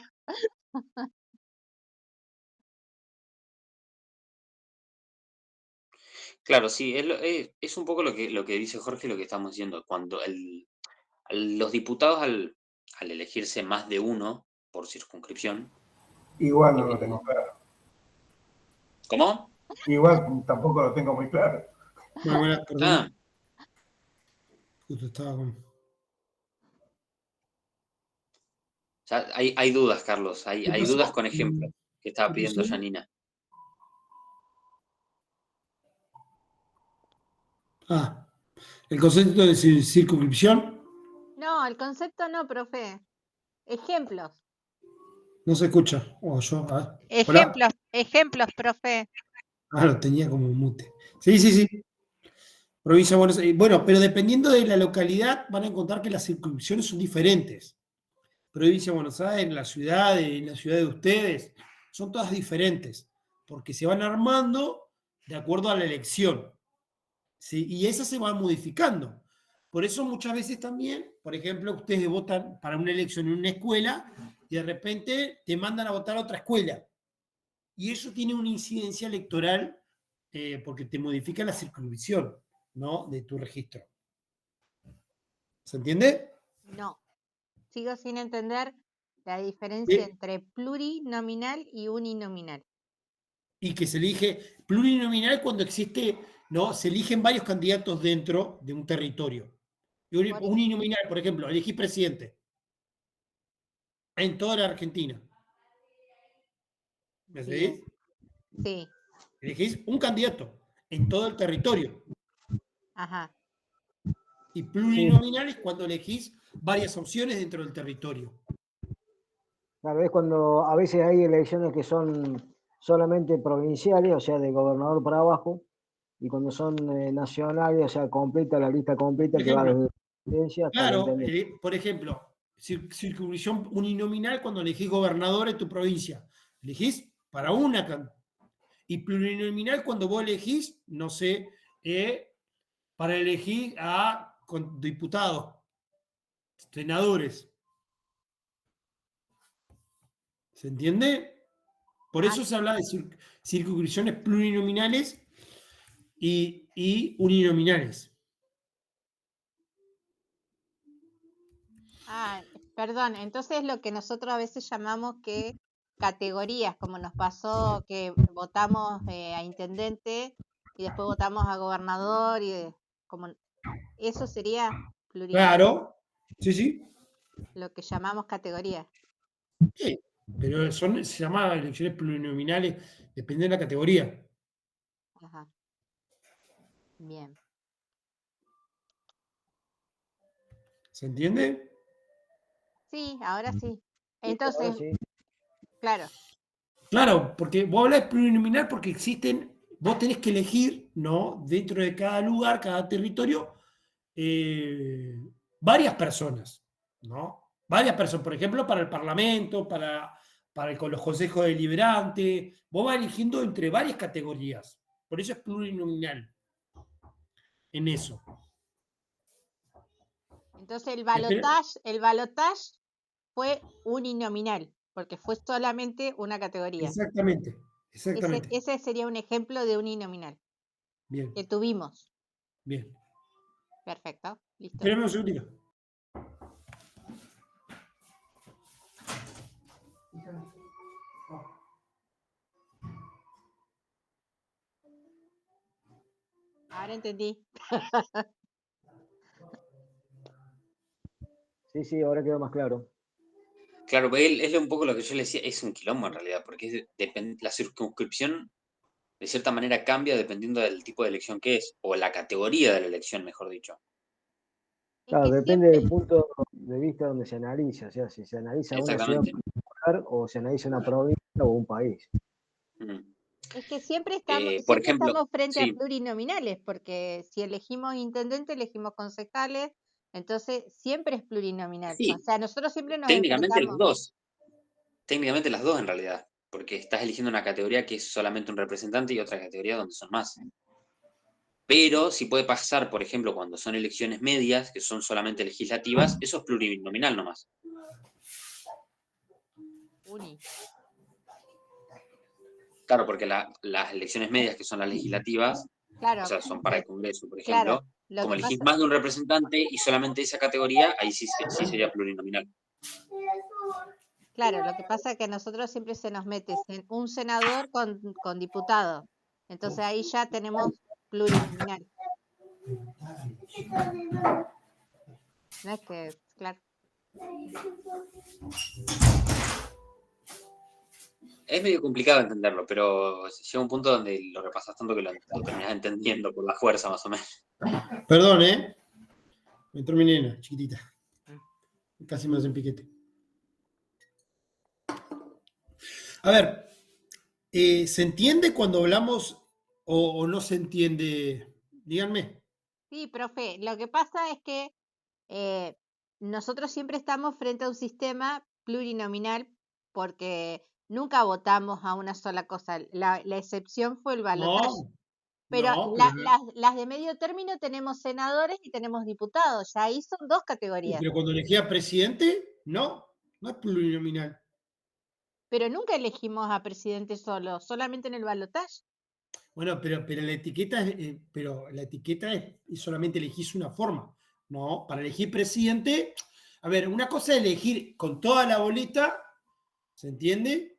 Claro, sí, es un poco lo que dice Jorge, lo que estamos diciendo. Cuando los diputados al elegirse más de uno por circunscripción, Igual no lo eh, tengo claro. ¿cómo? Igual tampoco lo tengo muy claro. Bueno, Ah, perdón. Justo estaba con... ya hay dudas, Carlos, ¿Qué hay dudas pasó? con ejemplos que estaba ¿Qué pidiendo pasó? Janina. Ah, el concepto de circunscripción No, el concepto no, profe. Ejemplos. no se escucha. Oh, yo, hola. Ejemplos, profe. Ah, lo tenía como mute. Sí, sí, sí. Provincia de Buenos Aires. Bueno, pero dependiendo de la localidad, van a encontrar que las circunscripciones son diferentes. Provincia de Buenos Aires, en la ciudad de ustedes, son todas diferentes, porque se van armando de acuerdo a la elección. ¿Sí? Y esas se van modificando. Por eso muchas veces también, por ejemplo, ustedes votan para una elección en una escuela y de repente te mandan a votar a otra escuela. Y eso tiene una incidencia electoral porque te modifica la circunscripción, ¿no? De tu registro. ¿Se entiende? No. Sigo sin entender la diferencia Bien. entre plurinominal y uninominal. Y que se elige plurinominal cuando existe, ¿no? Se eligen varios candidatos dentro de un territorio. Y Por- uninominal, por ejemplo, elegís presidente en toda la Argentina. ¿Me Bien, seguís? sí, Elegís un candidato en todo el territorio. ajá. Y Sí, plurinominal es cuando elegís varias opciones dentro del territorio. claro, es cuando a veces hay elecciones que son solamente provinciales, o sea, de gobernador para abajo, y cuando son nacionales, o sea, completa, la lista completa Por que va ejemplo, desde la presidencia hasta la claro, intendencia. por ejemplo, circunscripción uninominal cuando elegís gobernador en tu provincia. Elegís para una. Y plurinominal cuando vos elegís, no sé, para elegir a diputados, senadores. ¿Se entiende? Por Ah, eso se habla de circunscripciones plurinominales y uninominales. perdón, entonces lo que nosotros a veces llamamos que categorías, como nos pasó que votamos a intendente y después votamos a gobernador como eso sería plurinominal, Claro, sí, sí. lo que llamamos categorías. Sí, pero se llama elecciones plurinominales, depende de la categoría. Ajá, bien. ¿Se entiende? Sí, ahora sí. Sí, ahora Entonces, sí. claro, Claro, porque vos hablas de plurinominal porque existen vos tenés que elegir, ¿no? Dentro de cada lugar, cada territorio, varias personas, ¿no? Varias personas, por ejemplo, para el Parlamento, con los consejos deliberantes, vos vas eligiendo entre varias categorías, por eso es plurinominal en eso. Entonces Espera, el balotage fue uninominal, porque fue solamente una categoría. exactamente, exactamente. Ese sería un ejemplo de uninominal Bien, que tuvimos. bien. Perfecto, listo. Espérame un segundito. Ahora entendí. Sí, ahora quedó más claro. Claro, pero es un poco lo que yo le decía, es un quilombo en realidad, porque la circunscripción de cierta manera cambia dependiendo del tipo de elección que es, o la categoría de la elección, mejor dicho. Es Claro, que depende siempre, del punto de vista donde se analiza, o sea, si se analiza una ciudad Exactamente. particular o se analiza una provincia o un país. Mm. es que siempre Por ejemplo, estamos frente a sí, plurinominales, porque si elegimos intendente, elegimos concejales, entonces siempre es plurinominal. O sí, sea, nosotros siempre nos técnicamente las enfrentamos. dos. Técnicamente las dos en realidad, porque estás eligiendo una categoría que es solamente un representante y otra categoría donde son más. Pero si puede pasar, por ejemplo, cuando son elecciones medias, que son solamente legislativas, eso es plurinominal nomás. Uni. Claro, porque las elecciones medias, que son las legislativas, Claro, o sea, son para el Congreso, por claro. ejemplo, Lo como que elegís pasa, más de un representante y solamente esa categoría, ahí sí, sí sería plurinominal. claro, lo que pasa es que a nosotros siempre se nos mete un senador con diputados. Entonces ahí ya tenemos plurinominal. No es que, claro. Es medio complicado entenderlo, pero llega un punto donde lo repasas tanto que lo terminás entendiendo por la fuerza, más o menos. Perdón, ¿eh? Me entró mi nena, chiquitita. Casi me hacen piquete. A ver, ¿se entiende cuando hablamos o no se entiende? Díganme. Sí, profe, lo que pasa es que nosotros siempre estamos frente a un sistema plurinominal porque nunca votamos a una sola cosa. La excepción fue el balotaje. No, Pero no, pero, las de medio término tenemos senadores y tenemos diputados. Ya ahí son dos categorías. pero cuando elegía presidente, no es plurinominal. Pero nunca elegimos a presidente solo, solamente en el balotaje. Bueno, pero la etiqueta es solamente elegís una forma, ¿no? Para elegir presidente, a ver, una cosa es elegir con toda la boleta, ¿se entiende?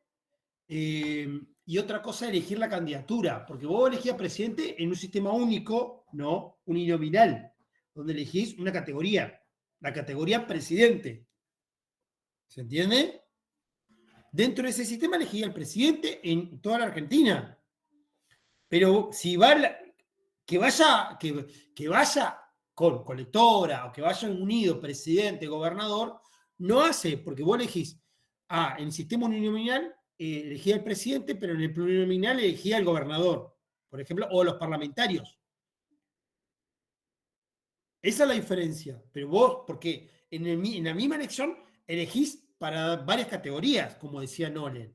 Y otra cosa es elegir la candidatura, porque vos elegías presidente en un sistema único, ¿no? Uninominal, donde elegís una categoría, la categoría presidente, ¿se entiende? Dentro de ese sistema elegía el presidente en toda la Argentina. Pero si que vaya con colectora o que vayan unidos presidente, gobernador, no hace, porque vos elegís, en el sistema uninominal elegía al presidente, pero en el plurinominal elegía al gobernador, por ejemplo, o los parlamentarios. Esa es la diferencia. Pero vos, porque en la misma elección elegís para varias categorías, como decía Nolen,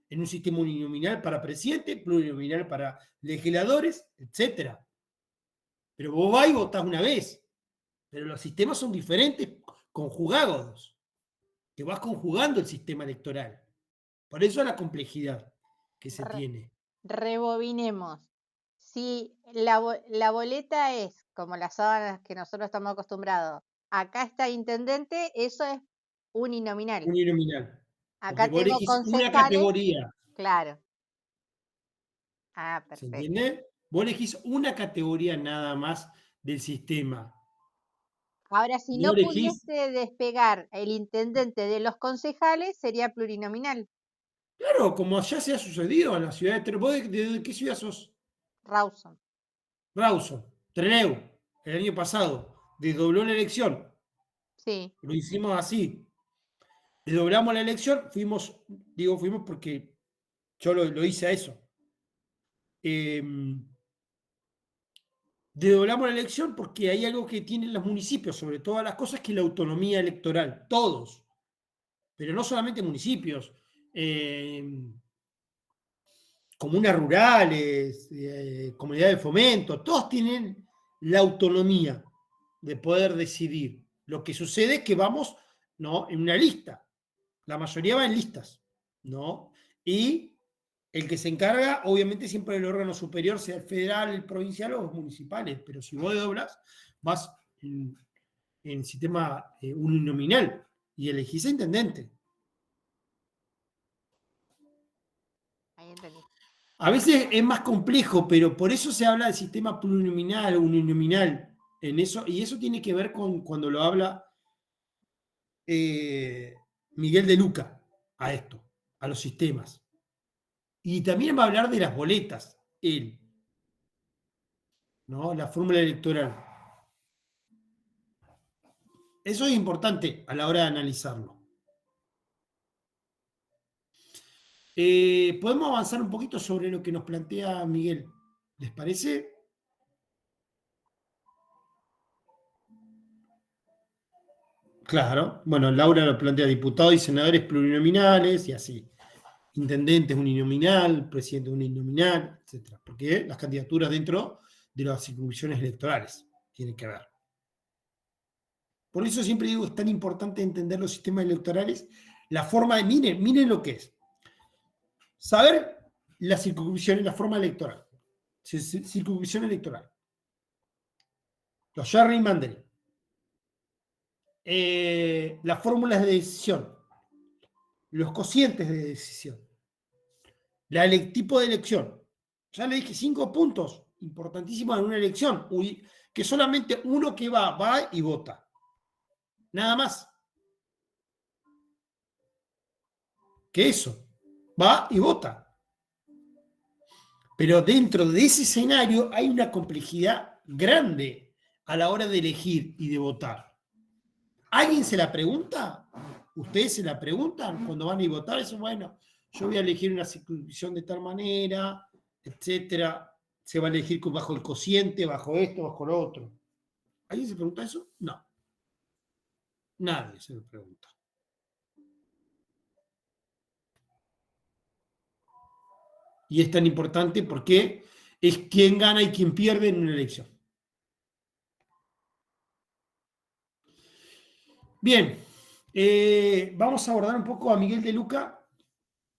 en un sistema uninominal para presidente, plurinominal para legisladores, etc. Pero vos vas y votás una vez. Pero los sistemas son diferentes, conjugados. Que vas conjugando el sistema electoral. Por eso la complejidad que se tiene. Rebobinemos. Si la boleta es como las sábanas que nosotros estamos acostumbrados, acá está intendente, eso es uninominal. Uninominal. Acá Porque vos tengo elegís una concejales, categoría. claro. Ah, ¿Se perfecto. entiende? Vos elegís una categoría nada más del sistema. Ahora, si No no elegís. pudiese despegar el intendente de los concejales, sería plurinominal. Claro, como ya se ha sucedido en la ciudad de ¿Vos de qué ciudad sos? Rawson. Rawson, Trelew, el año pasado. Desdobló la elección. Sí. Lo hicimos así. Desdoblamos la elección, fuimos porque yo lo hice a eso. desdoblamos la elección porque hay algo que tienen los municipios, sobre todas las cosas, que es la autonomía electoral, todos, pero no solamente municipios, comunas rurales, comunidades de fomento, todos tienen la autonomía de poder decidir. Lo que sucede es que vamos, ¿no?, en una lista, la mayoría va en listas, ¿no? Y el que se encarga, obviamente, siempre el órgano superior, sea el federal, el provincial o los municipales, pero si vos doblas, vas en sistema uninominal y elegís a intendente. Ahí entendí. A veces es más complejo, pero por eso se habla del sistema plurinominal, uninominal, en eso, y eso tiene que ver con cuando lo habla Miguel de Luca a esto, a los sistemas. Y también va a hablar de las boletas, él, ¿no? La fórmula electoral. Eso es importante a la hora de analizarlo. Podemos avanzar un poquito sobre lo que nos plantea Miguel. ¿Les parece? Claro. Bueno, Laura lo plantea diputados y senadores plurinominales y así. Intendentes uninominal, presidente uninominal, etc. Porque las candidaturas dentro de las circunscripciones electorales tienen que ver. Por eso siempre digo que es tan importante entender los sistemas electorales, la forma de, miren lo que es. Saber las circunscripciones, la forma electoral. Circunscripción electoral. Los gerrymandering. Las fórmulas de decisión. Los cocientes de decisión. El tipo de elección. Ya le dije 5 puntos importantísimos en una elección. Que solamente uno que va y vota. Nada más. Que eso. Va y vota. Pero dentro de ese escenario hay una complejidad grande a la hora de elegir y de votar. ¿Alguien se la pregunta? ¿Ustedes se la preguntan cuando van a votar? Eso, bueno, yo voy a elegir una circunscripción de tal manera, etcétera. Se va a elegir bajo el cociente, bajo esto, bajo lo otro. ¿Alguien se pregunta eso? No. Nadie se lo pregunta. Y es tan importante porque es quién gana y quién pierde en una elección. Bien, vamos a abordar un poco a Miguel de Luca,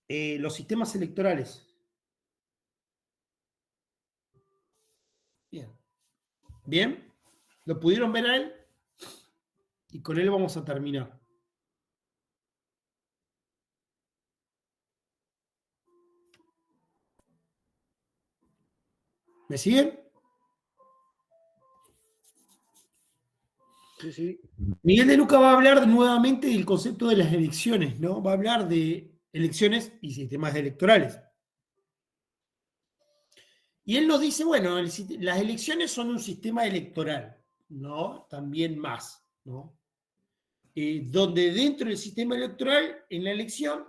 los sistemas electorales. Bien. Bien, ¿lo pudieron ver a él? Y con él vamos a terminar. ¿Me siguen? Sí, sí. Miguel de Luca va a hablar nuevamente del concepto de las elecciones, ¿no? Va a hablar de elecciones y sistemas electorales. Y él nos dice, bueno, las elecciones son un sistema electoral, ¿no? También más, ¿no? Donde dentro del sistema electoral, en la elección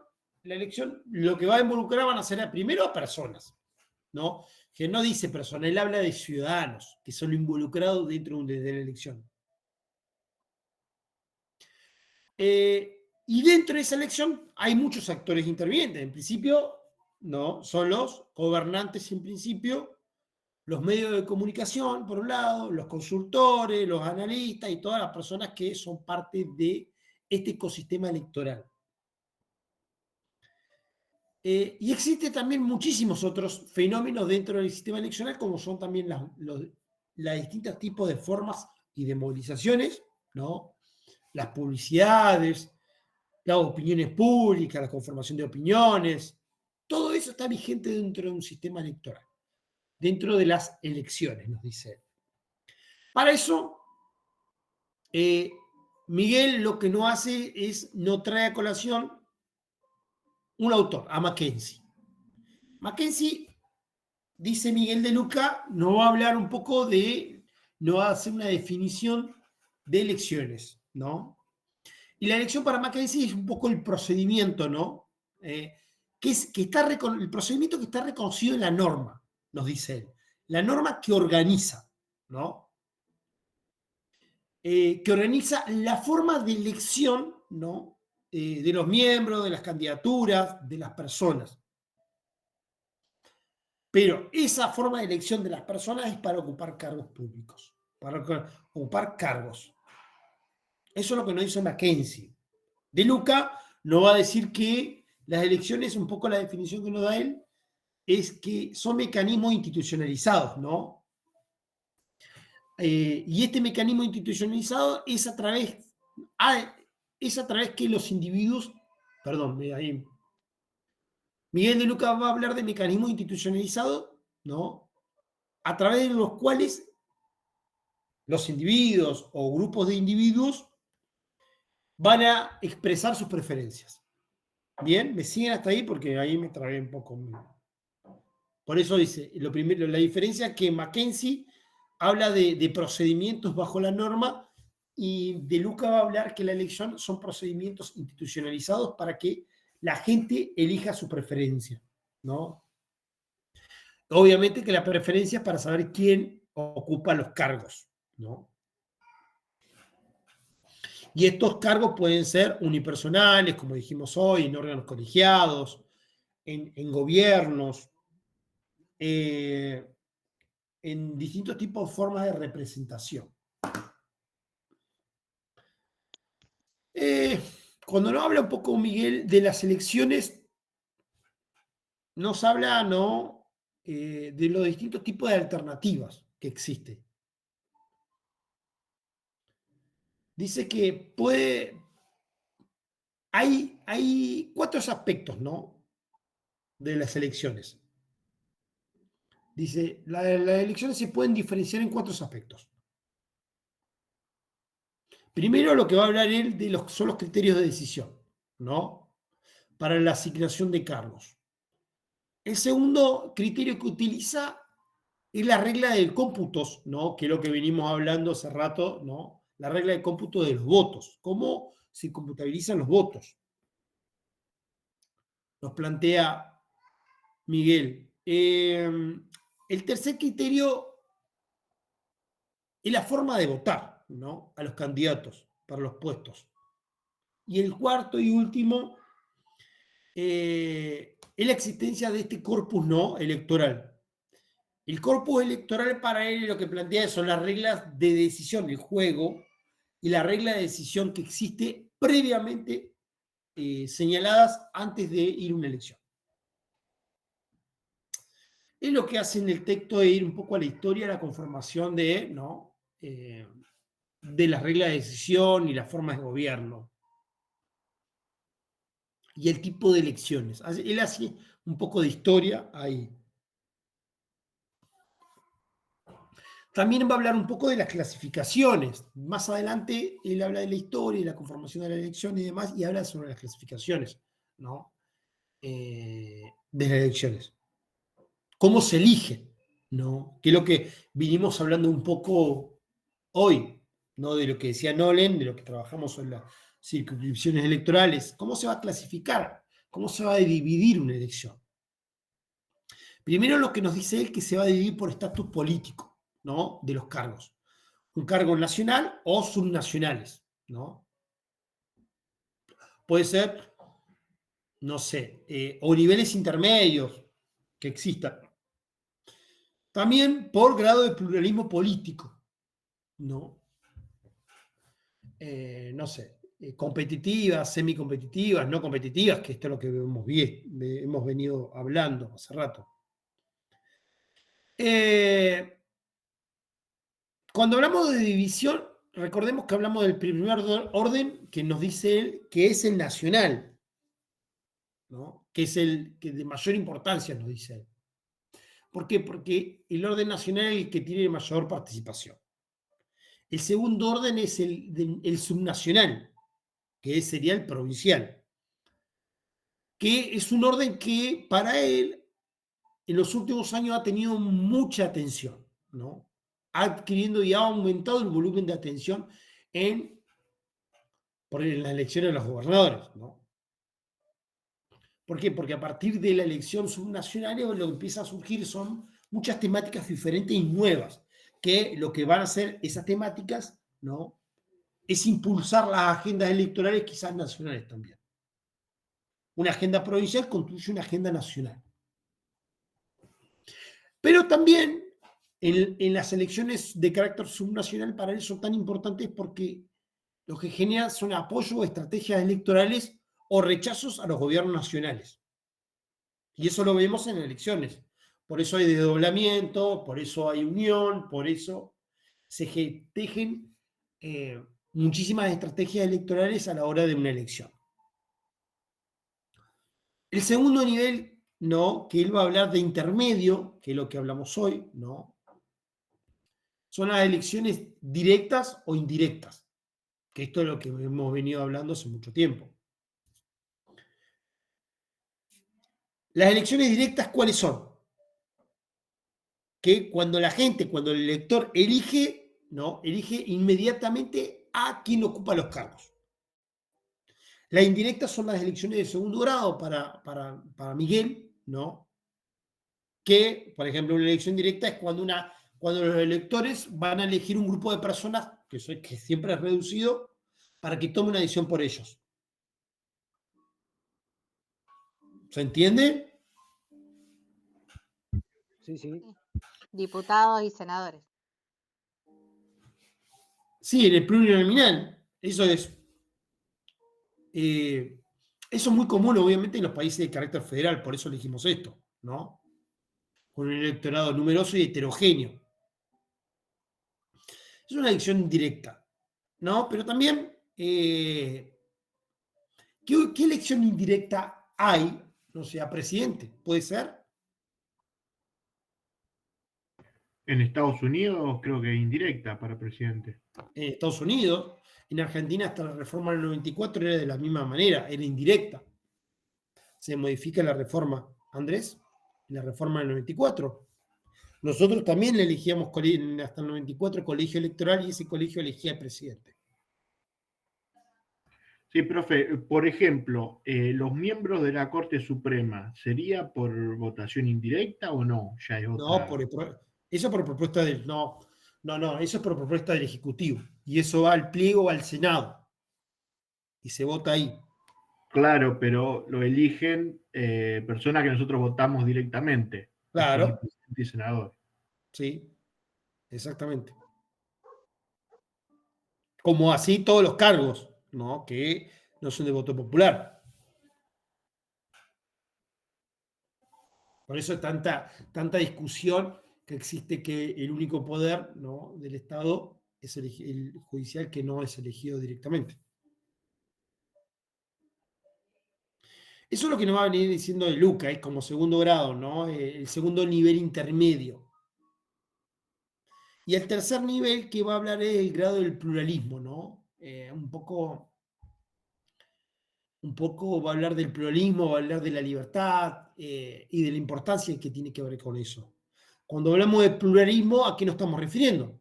lo que va a involucrar van a ser primero a personas, ¿no? Que no dice personas, él habla de ciudadanos, que son involucrados dentro de la elección. Y dentro de esa elección hay muchos actores intervinientes. En principio, ¿no? Son los gobernantes, en principio, los medios de comunicación, por un lado, los consultores, los analistas y todas las personas que son parte de este ecosistema electoral. Y existen también muchísimos otros fenómenos dentro del sistema electoral, como son también los distintos tipos de formas y de movilizaciones, ¿no? Las publicidades, las opiniones públicas, la conformación de opiniones, todo eso está vigente dentro de un sistema electoral, dentro de las elecciones, nos dice él. Para eso, Miguel lo que no hace es, no trae a colación un autor, a Mackenzie. Mackenzie, dice Miguel de Luca, no va a hablar un poco no va a hacer una definición de elecciones, ¿no? Y la elección para Mackenzie es un poco el procedimiento, ¿no? El procedimiento que está reconocido en la norma, nos dice él. La norma que organiza, ¿no? Que organiza la forma de elección, ¿no? De los miembros, de las candidaturas, de las personas. Pero esa forma de elección de las personas es para ocupar cargos públicos, para ocupar cargos. Eso es lo que nos dice Mackenzie. De Luca nos va a decir que las elecciones, un poco la definición que nos da él, es que son mecanismos institucionalizados, ¿no? Y este mecanismo institucionalizado es a través que los individuos, perdón, ahí, Miguel de Luca va a hablar de mecanismos institucionalizados, ¿no? A través de los cuales los individuos o grupos de individuos van a expresar sus preferencias. Bien, me siguen hasta ahí porque ahí me trabé un poco. Por eso dice, lo primero, la diferencia es que Mackenzie habla de procedimientos bajo la norma y De Luca va a hablar que la elección son procedimientos institucionalizados para que la gente elija su preferencia, ¿no? Obviamente que la preferencia es para saber quién ocupa los cargos, ¿no? Y estos cargos pueden ser unipersonales, como dijimos hoy, en órganos colegiados, en gobiernos, en distintos tipos de formas de representación. Cuando nos habla un poco Miguel de las elecciones, nos habla, ¿no? De los distintos tipos de alternativas que existen. Dice que hay 4 aspectos, ¿no? De las elecciones. Dice, las elecciones se pueden diferenciar en 4 aspectos. Primero, lo que va a hablar él son los criterios de decisión, ¿no? Para la asignación de cargos. El segundo criterio que utiliza es la regla del cómputos, ¿no? Que es lo que venimos hablando hace rato, ¿no? La regla de cómputo de los votos. ¿Cómo se computabilizan los votos? Nos plantea Miguel. El tercer criterio es la forma de votar, ¿no? A los candidatos para los puestos. Y el cuarto y último es la existencia de este corpus no electoral. El corpus electoral para él lo que plantea son las reglas de decisión, el juego, y la regla de decisión que existe previamente señaladas antes de ir a una elección. Es lo que hace en el texto de ir un poco a la historia, a la conformación de, ¿no? De las reglas de decisión y las formas de gobierno. Y el tipo de elecciones. Él hace un poco de historia ahí. También va a hablar un poco de las clasificaciones. Más adelante él habla de la historia y la conformación de la elección y demás, y habla sobre las clasificaciones, ¿no? De las elecciones. ¿Cómo se elige? ¿No? Que es lo que vinimos hablando un poco hoy, ¿no? De lo que decía Nolen, de lo que trabajamos en las circunscripciones electorales. ¿Cómo se va a clasificar? ¿Cómo se va a dividir una elección? Primero lo que nos dice él que se va a dividir por estatus político, ¿no? De los cargos. Un cargo nacional o subnacionales, ¿no? Puede ser, no sé, o niveles intermedios que existan. También por grado de pluralismo político, ¿no? No sé, competitivas, semicompetitivas, no competitivas, que esto es lo que hemos venido hablando hace rato. Cuando hablamos de división, recordemos que hablamos del primer orden que nos dice él que es el nacional, ¿no? Que es el que de mayor importancia, nos dice él. ¿Por qué? Porque el orden nacional es el que tiene mayor participación. El segundo orden es el subnacional, que sería el provincial, que es un orden que para él en los últimos años ha tenido mucha atención, ¿no? Ha adquiriendo y ha aumentado el volumen de atención por las elecciones de los gobernadores, ¿no? ¿Por qué? Porque a partir de la elección subnacional lo que empieza a surgir son muchas temáticas diferentes y nuevas, que lo que van a hacer esas temáticas, ¿no? Es impulsar las agendas electorales, quizás nacionales también. Una agenda provincial construye una agenda nacional. Pero también en las elecciones de carácter subnacional para él son tan importantes porque lo que genera son apoyo o estrategias electorales o rechazos a los gobiernos nacionales. Y eso lo vemos en elecciones. Por eso hay desdoblamiento, por eso hay unión, por eso se tejen muchísimas estrategias electorales a la hora de una elección. El segundo nivel, ¿no? Que él va a hablar de intermedio, que es lo que hablamos hoy, ¿no? Son las elecciones directas o indirectas, que esto es lo que hemos venido hablando hace mucho tiempo. Las elecciones directas, ¿cuáles son? Que cuando cuando el elector elige, ¿no? Elige inmediatamente a quien ocupa los cargos. Las indirectas son las elecciones de segundo grado para Miguel, ¿no? Que, por ejemplo, una elección directa es cuando los electores van a elegir un grupo de personas, que siempre es reducido, para que tome una decisión por ellos. ¿Se entiende? Sí, sí. Diputados y senadores. Sí, en el plurinominal. Eso es muy común, obviamente, en los países de carácter federal, por eso elegimos esto, ¿no? Con un electorado numeroso y heterogéneo. Es una elección indirecta, ¿no? Pero también, ¿qué elección indirecta hay? No sé, a presidente, ¿puede ser? En Estados Unidos creo que indirecta para presidente. En Estados Unidos, en Argentina hasta la reforma del 94 era de la misma manera, era indirecta. Se modifica la reforma, Andrés, la reforma del 94. Nosotros también le elegíamos hasta el 94 colegio electoral y ese colegio elegía al presidente. Sí, profe, por ejemplo, los miembros de la Corte Suprema, ¿sería por votación indirecta o no? Ya es otra... No, eso por propuesta del... No, eso es por propuesta del Ejecutivo. Y eso va al pliego o al Senado. Y se vota ahí. Claro, pero lo eligen personas que nosotros votamos directamente. Claro. Presidente y senador. Sí, exactamente. Como así todos los cargos, ¿no? Que no son de voto popular. Por eso tanta discusión que existe que el único poder, ¿no? del Estado es el judicial, que no es elegido directamente. Eso es lo que nos va a venir diciendo de Luca, es como segundo grado, ¿no? El segundo nivel intermedio. Y el tercer nivel que va a hablar es el grado del pluralismo, ¿no? Un poco va a hablar del pluralismo, va a hablar de la libertad y de la importancia que tiene que ver con eso. Cuando hablamos de pluralismo, ¿a qué nos estamos refiriendo?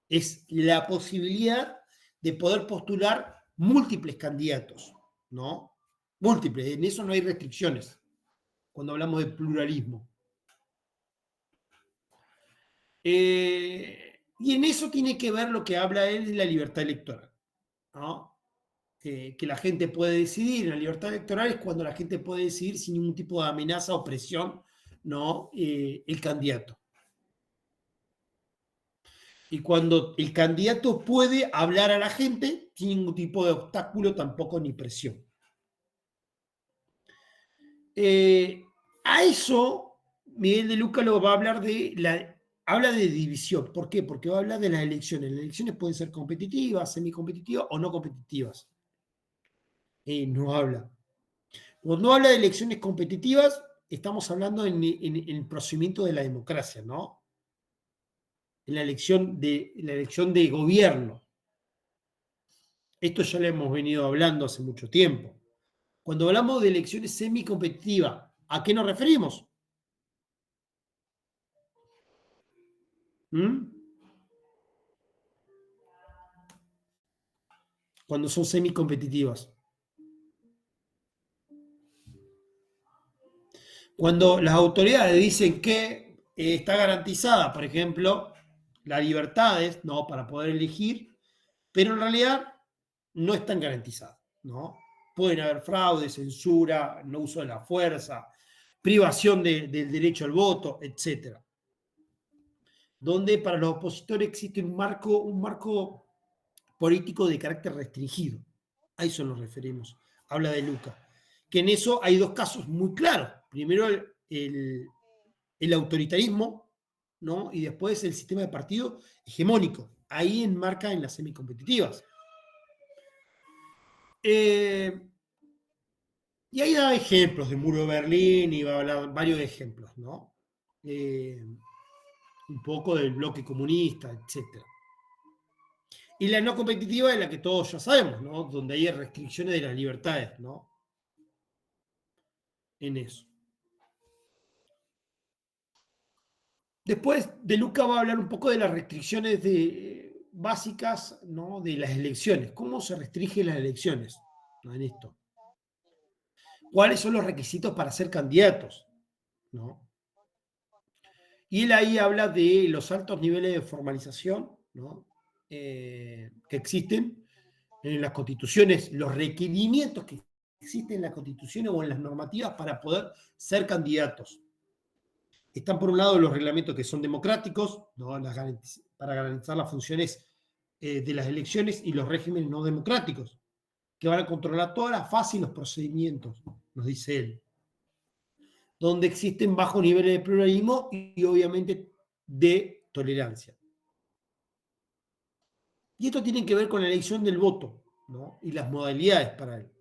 Es la posibilidad de poder postular múltiples candidatos, ¿no? Múltiples, en eso no hay restricciones, cuando hablamos de pluralismo. Y en eso tiene que ver lo que habla él de la libertad electoral, ¿no? Que la gente puede decidir. La libertad electoral es cuando la gente puede decidir sin ningún tipo de amenaza o presión, ¿no? El candidato. Y cuando el candidato puede hablar a la gente sin ningún tipo de obstáculo tampoco ni presión. A eso, Miguel de Luca lo va a hablar habla de división. ¿Por qué? Porque va a hablar de las elecciones. Las elecciones pueden ser competitivas, semicompetitivas o no competitivas. No habla. Cuando habla de elecciones competitivas, estamos hablando en el procedimiento de la democracia, ¿no? En la elección de gobierno. Esto ya lo hemos venido hablando hace mucho tiempo. Cuando hablamos de elecciones semicompetitivas, ¿a qué nos referimos? Cuando son semicompetitivas. Cuando las autoridades dicen que está garantizada, por ejemplo, las libertades, ¿no? Para poder elegir, pero en realidad no están garantizadas, ¿no? Pueden haber fraude, censura, no uso de la fuerza, privación del derecho al voto, etc. Donde para los opositores existe un marco político de carácter restringido. A eso nos referimos. Habla de Luca. Que en eso hay dos casos muy claros. Primero el autoritarismo, ¿no? Y después el sistema de partido hegemónico. Ahí enmarca en las semicompetitivas. Y ahí da ejemplos del muro de Berlín y va a hablar varios ejemplos, ¿no? Un poco del bloque comunista, etc. Y la no competitiva es la que todos ya sabemos, ¿no? Donde hay restricciones de las libertades, ¿no? En eso. Después de Luca va a hablar un poco de las restricciones básicas, ¿no? De las elecciones. ¿Cómo se restringen las elecciones, ¿no? En esto. ¿Cuáles son los requisitos para ser candidatos, ¿no? Y él ahí habla de los altos niveles de formalización, ¿no? Que existen en las constituciones, los requerimientos que existen en las constituciones o en las normativas para poder ser candidatos. Están por un lado los reglamentos que son democráticos, ¿no? Para garantizar las funciones de las elecciones, y los regímenes no democráticos, que van a controlar todas las fases y los procedimientos, nos dice él, donde existen bajos niveles de pluralismo y obviamente de tolerancia. Y esto tiene que ver con la elección del voto, ¿no? Y las modalidades para él.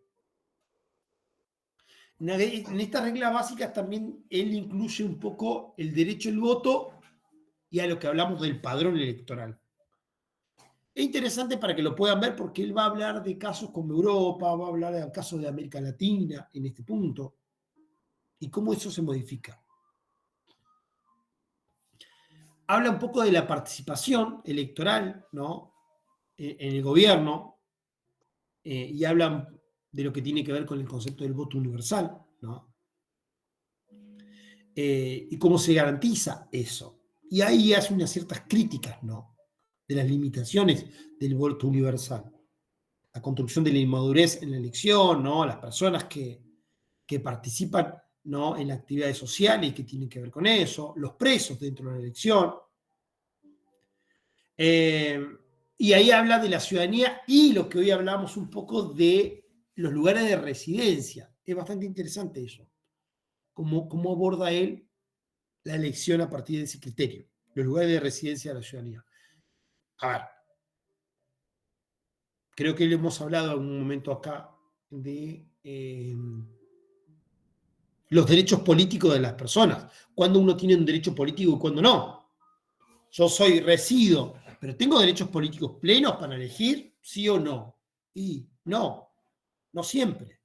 En estas reglas básicas también él incluye un poco el derecho al voto y a lo que hablamos del padrón electoral. Es interesante para que lo puedan ver porque él va a hablar de casos como Europa, va a hablar de casos de América Latina en este punto y cómo eso se modifica. Habla un poco de la participación electoral, ¿no? En el gobierno, y habla de lo que tiene que ver con el concepto del voto universal, ¿no? Y cómo se garantiza eso. Y ahí hace unas ciertas críticas, ¿no? De las limitaciones del voto universal. La construcción de la inmadurez en la elección, ¿no? Las personas que participan, ¿no? En actividades sociales que tienen que ver con eso, los presos dentro de la elección. Y ahí habla de la ciudadanía y lo que hoy hablamos un poco de los lugares de residencia. Es bastante interesante eso. Cómo aborda él la elección a partir de ese criterio, los lugares de residencia de la ciudadanía. A ver, creo que le hemos hablado en un momento acá de los derechos políticos de las personas, cuándo uno tiene un derecho político y cuándo no. Yo resido, pero ¿tengo derechos políticos plenos para elegir? ¿Sí o no? Y no siempre.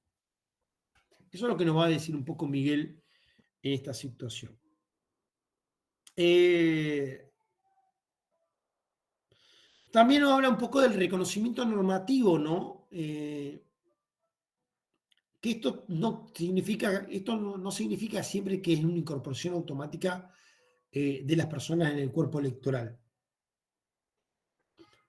Eso es lo que nos va a decir un poco Miguel en esta situación. También nos habla un poco del reconocimiento normativo, ¿no? Que esto no significa siempre que es una incorporación automática de las personas en el cuerpo electoral.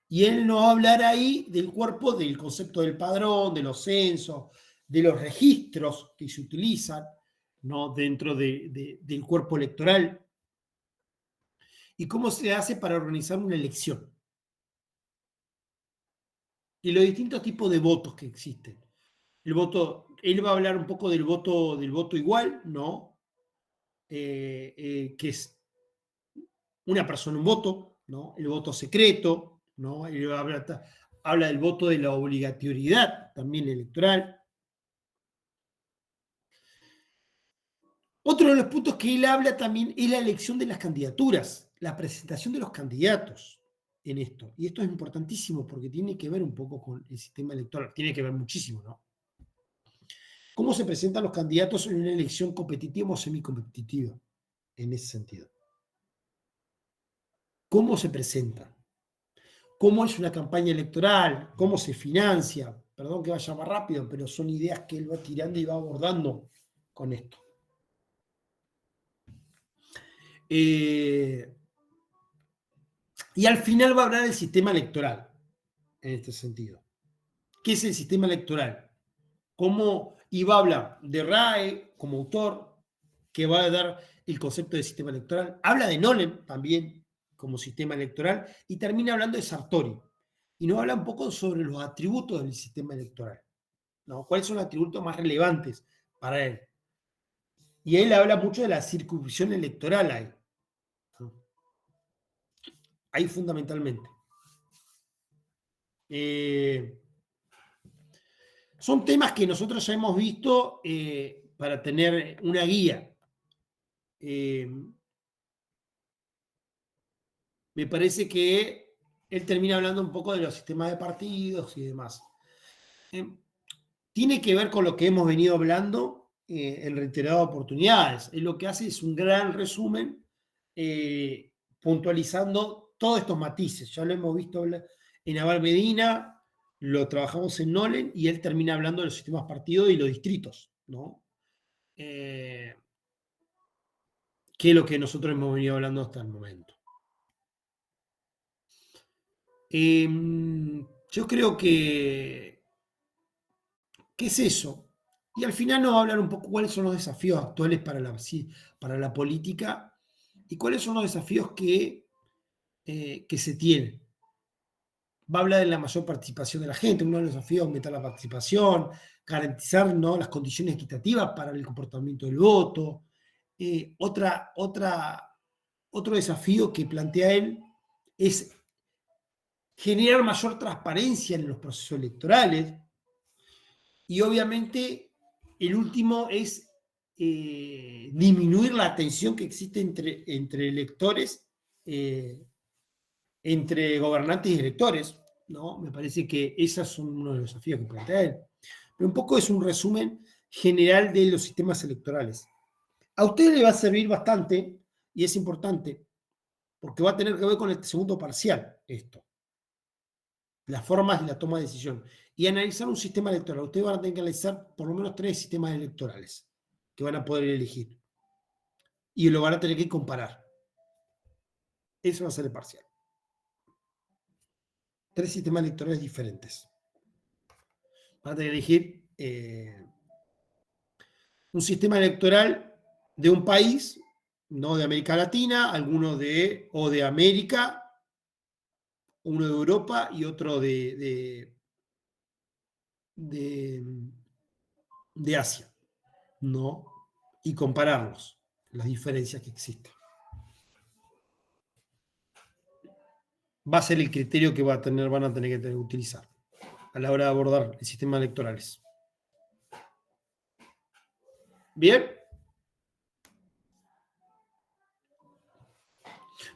Y él nos va a hablar ahí del cuerpo, del concepto del padrón, de los censos, de los registros que se utilizan, ¿no? Dentro del cuerpo electoral, y cómo se hace para organizar una elección. Y los distintos tipos de votos que existen. El voto, él va a hablar un poco del voto igual, ¿no? Que es una persona un voto, ¿no? El voto secreto, ¿no? Él habla del voto de la obligatoriedad también electoral. Otro de los puntos que él habla también es la elección de las candidaturas, la presentación de los candidatos en esto. Y esto es importantísimo porque tiene que ver un poco con el sistema electoral, tiene que ver muchísimo, ¿no? ¿Cómo se presentan los candidatos en una elección competitiva o semicompetitiva? En ese sentido. ¿Cómo se presentan? ¿Cómo es una campaña electoral? ¿Cómo se financia? Perdón que vaya más rápido, pero son ideas que él va tirando y va abordando con esto. Y al final va a hablar del sistema electoral, en este sentido. ¿Qué es el sistema electoral? Y va a hablar de RAE como autor, que va a dar el concepto de sistema electoral. Habla de Nolen también como sistema electoral y termina hablando de Sartori. Y nos habla un poco sobre los atributos del sistema electoral, ¿no? ¿Cuáles son los atributos más relevantes para él? Y él habla mucho de la circunscripción electoral ahí. Ahí fundamentalmente. Son temas que nosotros ya hemos visto para tener una guía. Me parece que él termina hablando un poco de los sistemas de partidos y demás. Tiene que ver con lo que hemos venido hablando en reiteradas oportunidades. Él lo que hace es un gran resumen puntualizando todos estos matices. Ya lo hemos visto en Abal Medina, lo trabajamos en Nolen y él termina hablando de los sistemas partidos y los distritos, ¿no? Que es lo que nosotros hemos venido hablando hasta el momento. Yo creo que es eso. Y al final nos va a hablar un poco cuáles son los desafíos actuales para la política y cuáles son los desafíos que se tienen. Va a hablar de la mayor participación de la gente. Uno de los desafíos es aumentar la participación, garantizar, ¿no?, las condiciones equitativas para el comportamiento del voto. Otro desafío que plantea él es generar mayor transparencia en los procesos electorales. Y obviamente el último es disminuir la tensión que existe entre electores, entre gobernantes y electores, ¿no? Me parece que esos son uno de los desafíos que plantea él. Pero un poco es un resumen general de los sistemas electorales. A usted le va a servir bastante, y es importante, porque va a tener que ver con el segundo parcial esto. Las formas de la toma de decisión. Y analizar un sistema electoral. Ustedes van a tener que analizar por lo menos 3 sistemas electorales que van a poder elegir. Y lo van a tener que comparar. Eso va a ser el parcial. 3 sistemas electorales diferentes. Van a tener que elegir un sistema electoral de un país, no de América Latina, alguno de América, uno de Europa y otro de Asia, ¿no? Y compararlos, las diferencias que existen. Va a ser el criterio que van a tener que utilizar a la hora de abordar el sistema electorales. ¿Bien?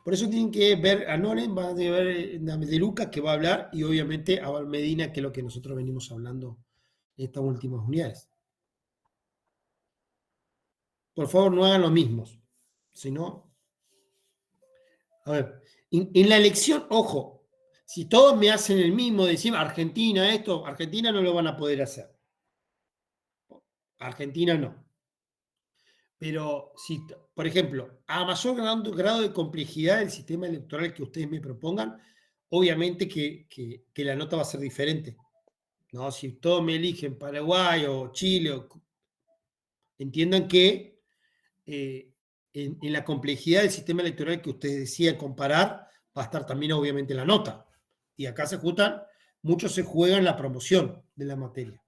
Por eso tienen que ver a Nolen, van a ver de Lucas, que va a hablar, y obviamente a Abal Medina, que es lo que nosotros venimos hablando en estas últimas unidades. Por favor, no hagan lo mismo. Si no... A ver, en la elección, ojo, si todos me hacen el mismo, decir Argentina esto, Argentina no lo van a poder hacer. Argentina no. Pero si, por ejemplo, a mayor grado de complejidad del sistema electoral que ustedes me propongan, obviamente que la nota va a ser diferente, ¿no? Si todos me eligen Paraguay o Chile, entiendan que en la complejidad del sistema electoral que ustedes decían comparar, va a estar también obviamente la nota. Y acá mucho se juega en la promoción de la materia.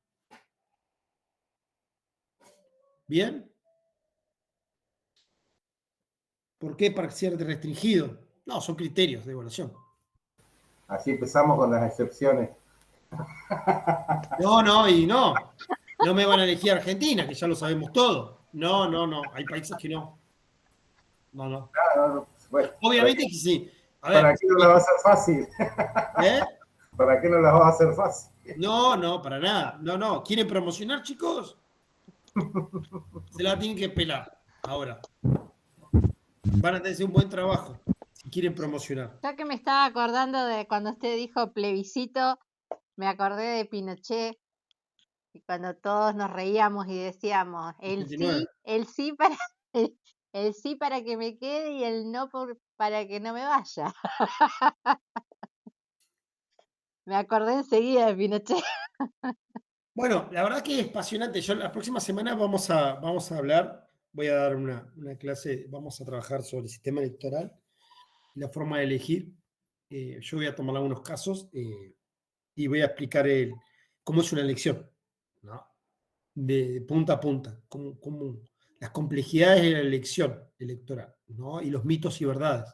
¿Bien? ¿Por qué parcialmente restringido? No, son criterios de evaluación. Así empezamos con las excepciones. No. No me van a elegir Argentina, que ya lo sabemos todo. No. Hay países que no. No. Claro, bueno, Obviamente que sí. A ver, ¿para qué no la va a hacer fácil? ¿eh? ¿Para qué no la va a hacer fácil? No, para nada. No. ¿Quieren promocionar, chicos? Se la tienen que pelar ahora. Van a tener un buen trabajo si quieren promocionar. Ya que me estaba acordando de cuando usted dijo plebiscito, me acordé de Pinochet, y cuando todos nos reíamos y decíamos, el sí para El sí para que me quede y el no para que no me vaya. Me acordé enseguida de Pinochet. Bueno, la verdad que es apasionante. Yo la próxima semana vamos a hablar, voy a dar una clase, vamos a trabajar sobre el sistema electoral y la forma de elegir. Yo voy a tomar algunos casos y voy a explicar cómo es una elección, ¿no? De punta a punta, cómo las complejidades de la elección electoral, ¿no? Y los mitos y verdades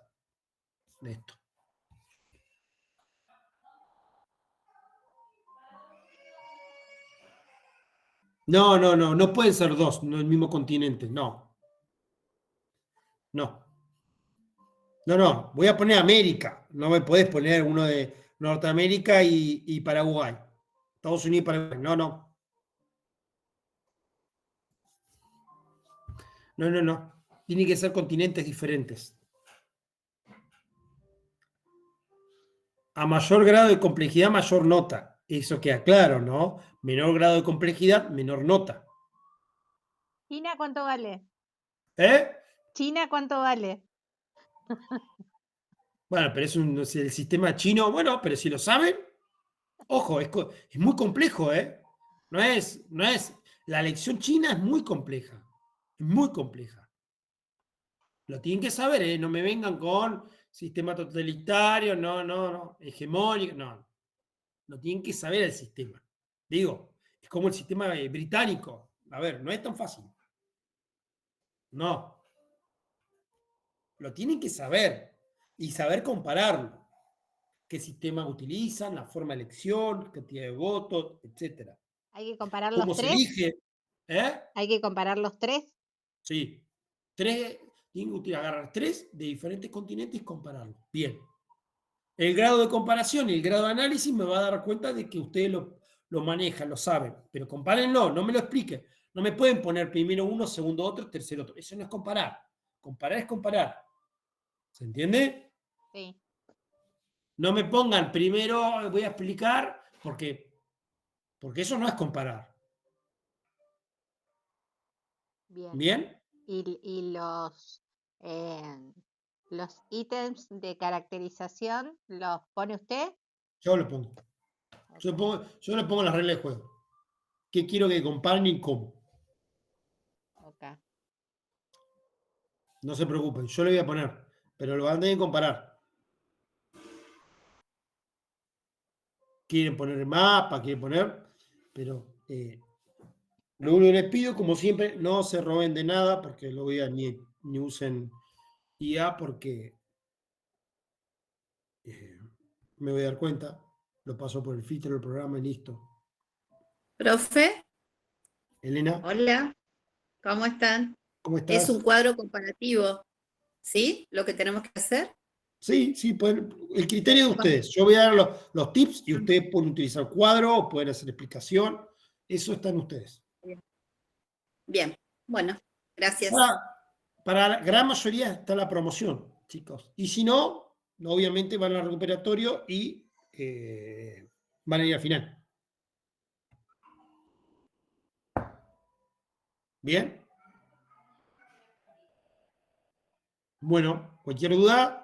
de esto. No pueden ser dos, no el mismo continente, no. No, voy a poner América, no me podés poner uno de Norteamérica y Paraguay. Estados Unidos y Paraguay, no. Tienen que ser continentes diferentes. A mayor grado de complejidad, mayor nota. Eso queda claro, ¿no? Menor grado de complejidad, menor nota. ¿China cuánto vale? ¿China cuánto vale? Bueno, pero es el sistema chino, bueno, pero si lo saben, ojo, es muy complejo, ¿eh? No es, la elección china es muy compleja, Lo tienen que saber, ¿eh? No me vengan con sistema totalitario, no, hegemónico, no. Lo tienen que saber el sistema. Digo, es como el sistema británico. A ver, no es tan fácil. No. Lo tienen que saber y saber compararlo. Qué sistemas utilizan, la forma de elección, cantidad de votos, etc. ¿Hay que comparar ¿Cómo los se tres? elige? ¿Hay que comparar los tres? Sí. Tienen que agarrar 3 de diferentes continentes y compararlos. Bien. El grado de comparación y el grado de análisis me va a dar cuenta de que ustedes lo manejan, lo saben. Pero compárenlo, no me lo expliquen. No me pueden poner primero uno, segundo otro, tercero otro. Eso no es comparar. Comparar es comparar. ¿Se entiende? Sí. No me pongan primero, voy a explicar, porque eso no es comparar. Bien. ¿Bien? ¿Y los ítems de caracterización los pone usted? Yo lo pongo. Yo le pongo las reglas de juego. ¿Qué quiero que comparen y cómo? Ok. No se preocupen, yo le voy a poner, pero lo van a tener que comparar. Quieren poner el mapa, pero lo único que les pido, como siempre, no se roben de nada, porque lo voy a ni usen IA, porque me voy a dar cuenta, lo paso por el filtro del programa y listo. Profe, Elena, hola, ¿cómo están? ¿cómo Es estás? un cuadro comparativo, ¿sí? Lo que tenemos que hacer. Sí, el criterio de ustedes. Yo voy a dar los tips y ustedes pueden utilizar cuadro o pueden hacer explicación. Eso está en ustedes. Bien, bueno, gracias. Para la gran mayoría está la promoción, chicos. Y si no, obviamente van al recuperatorio y van a ir al final. ¿Bien? Bueno, cualquier duda,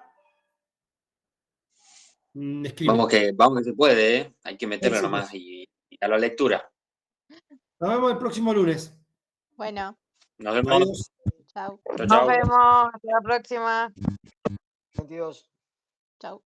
escriben. Vamos que se puede, ¿eh? Hay que meterle Éxitos. nomás y a la lectura. Nos vemos el próximo lunes. Bueno, Nos vemos. Adiós. chau. Chau, Nos chau. vemos. Hasta la próxima. 22. Chau.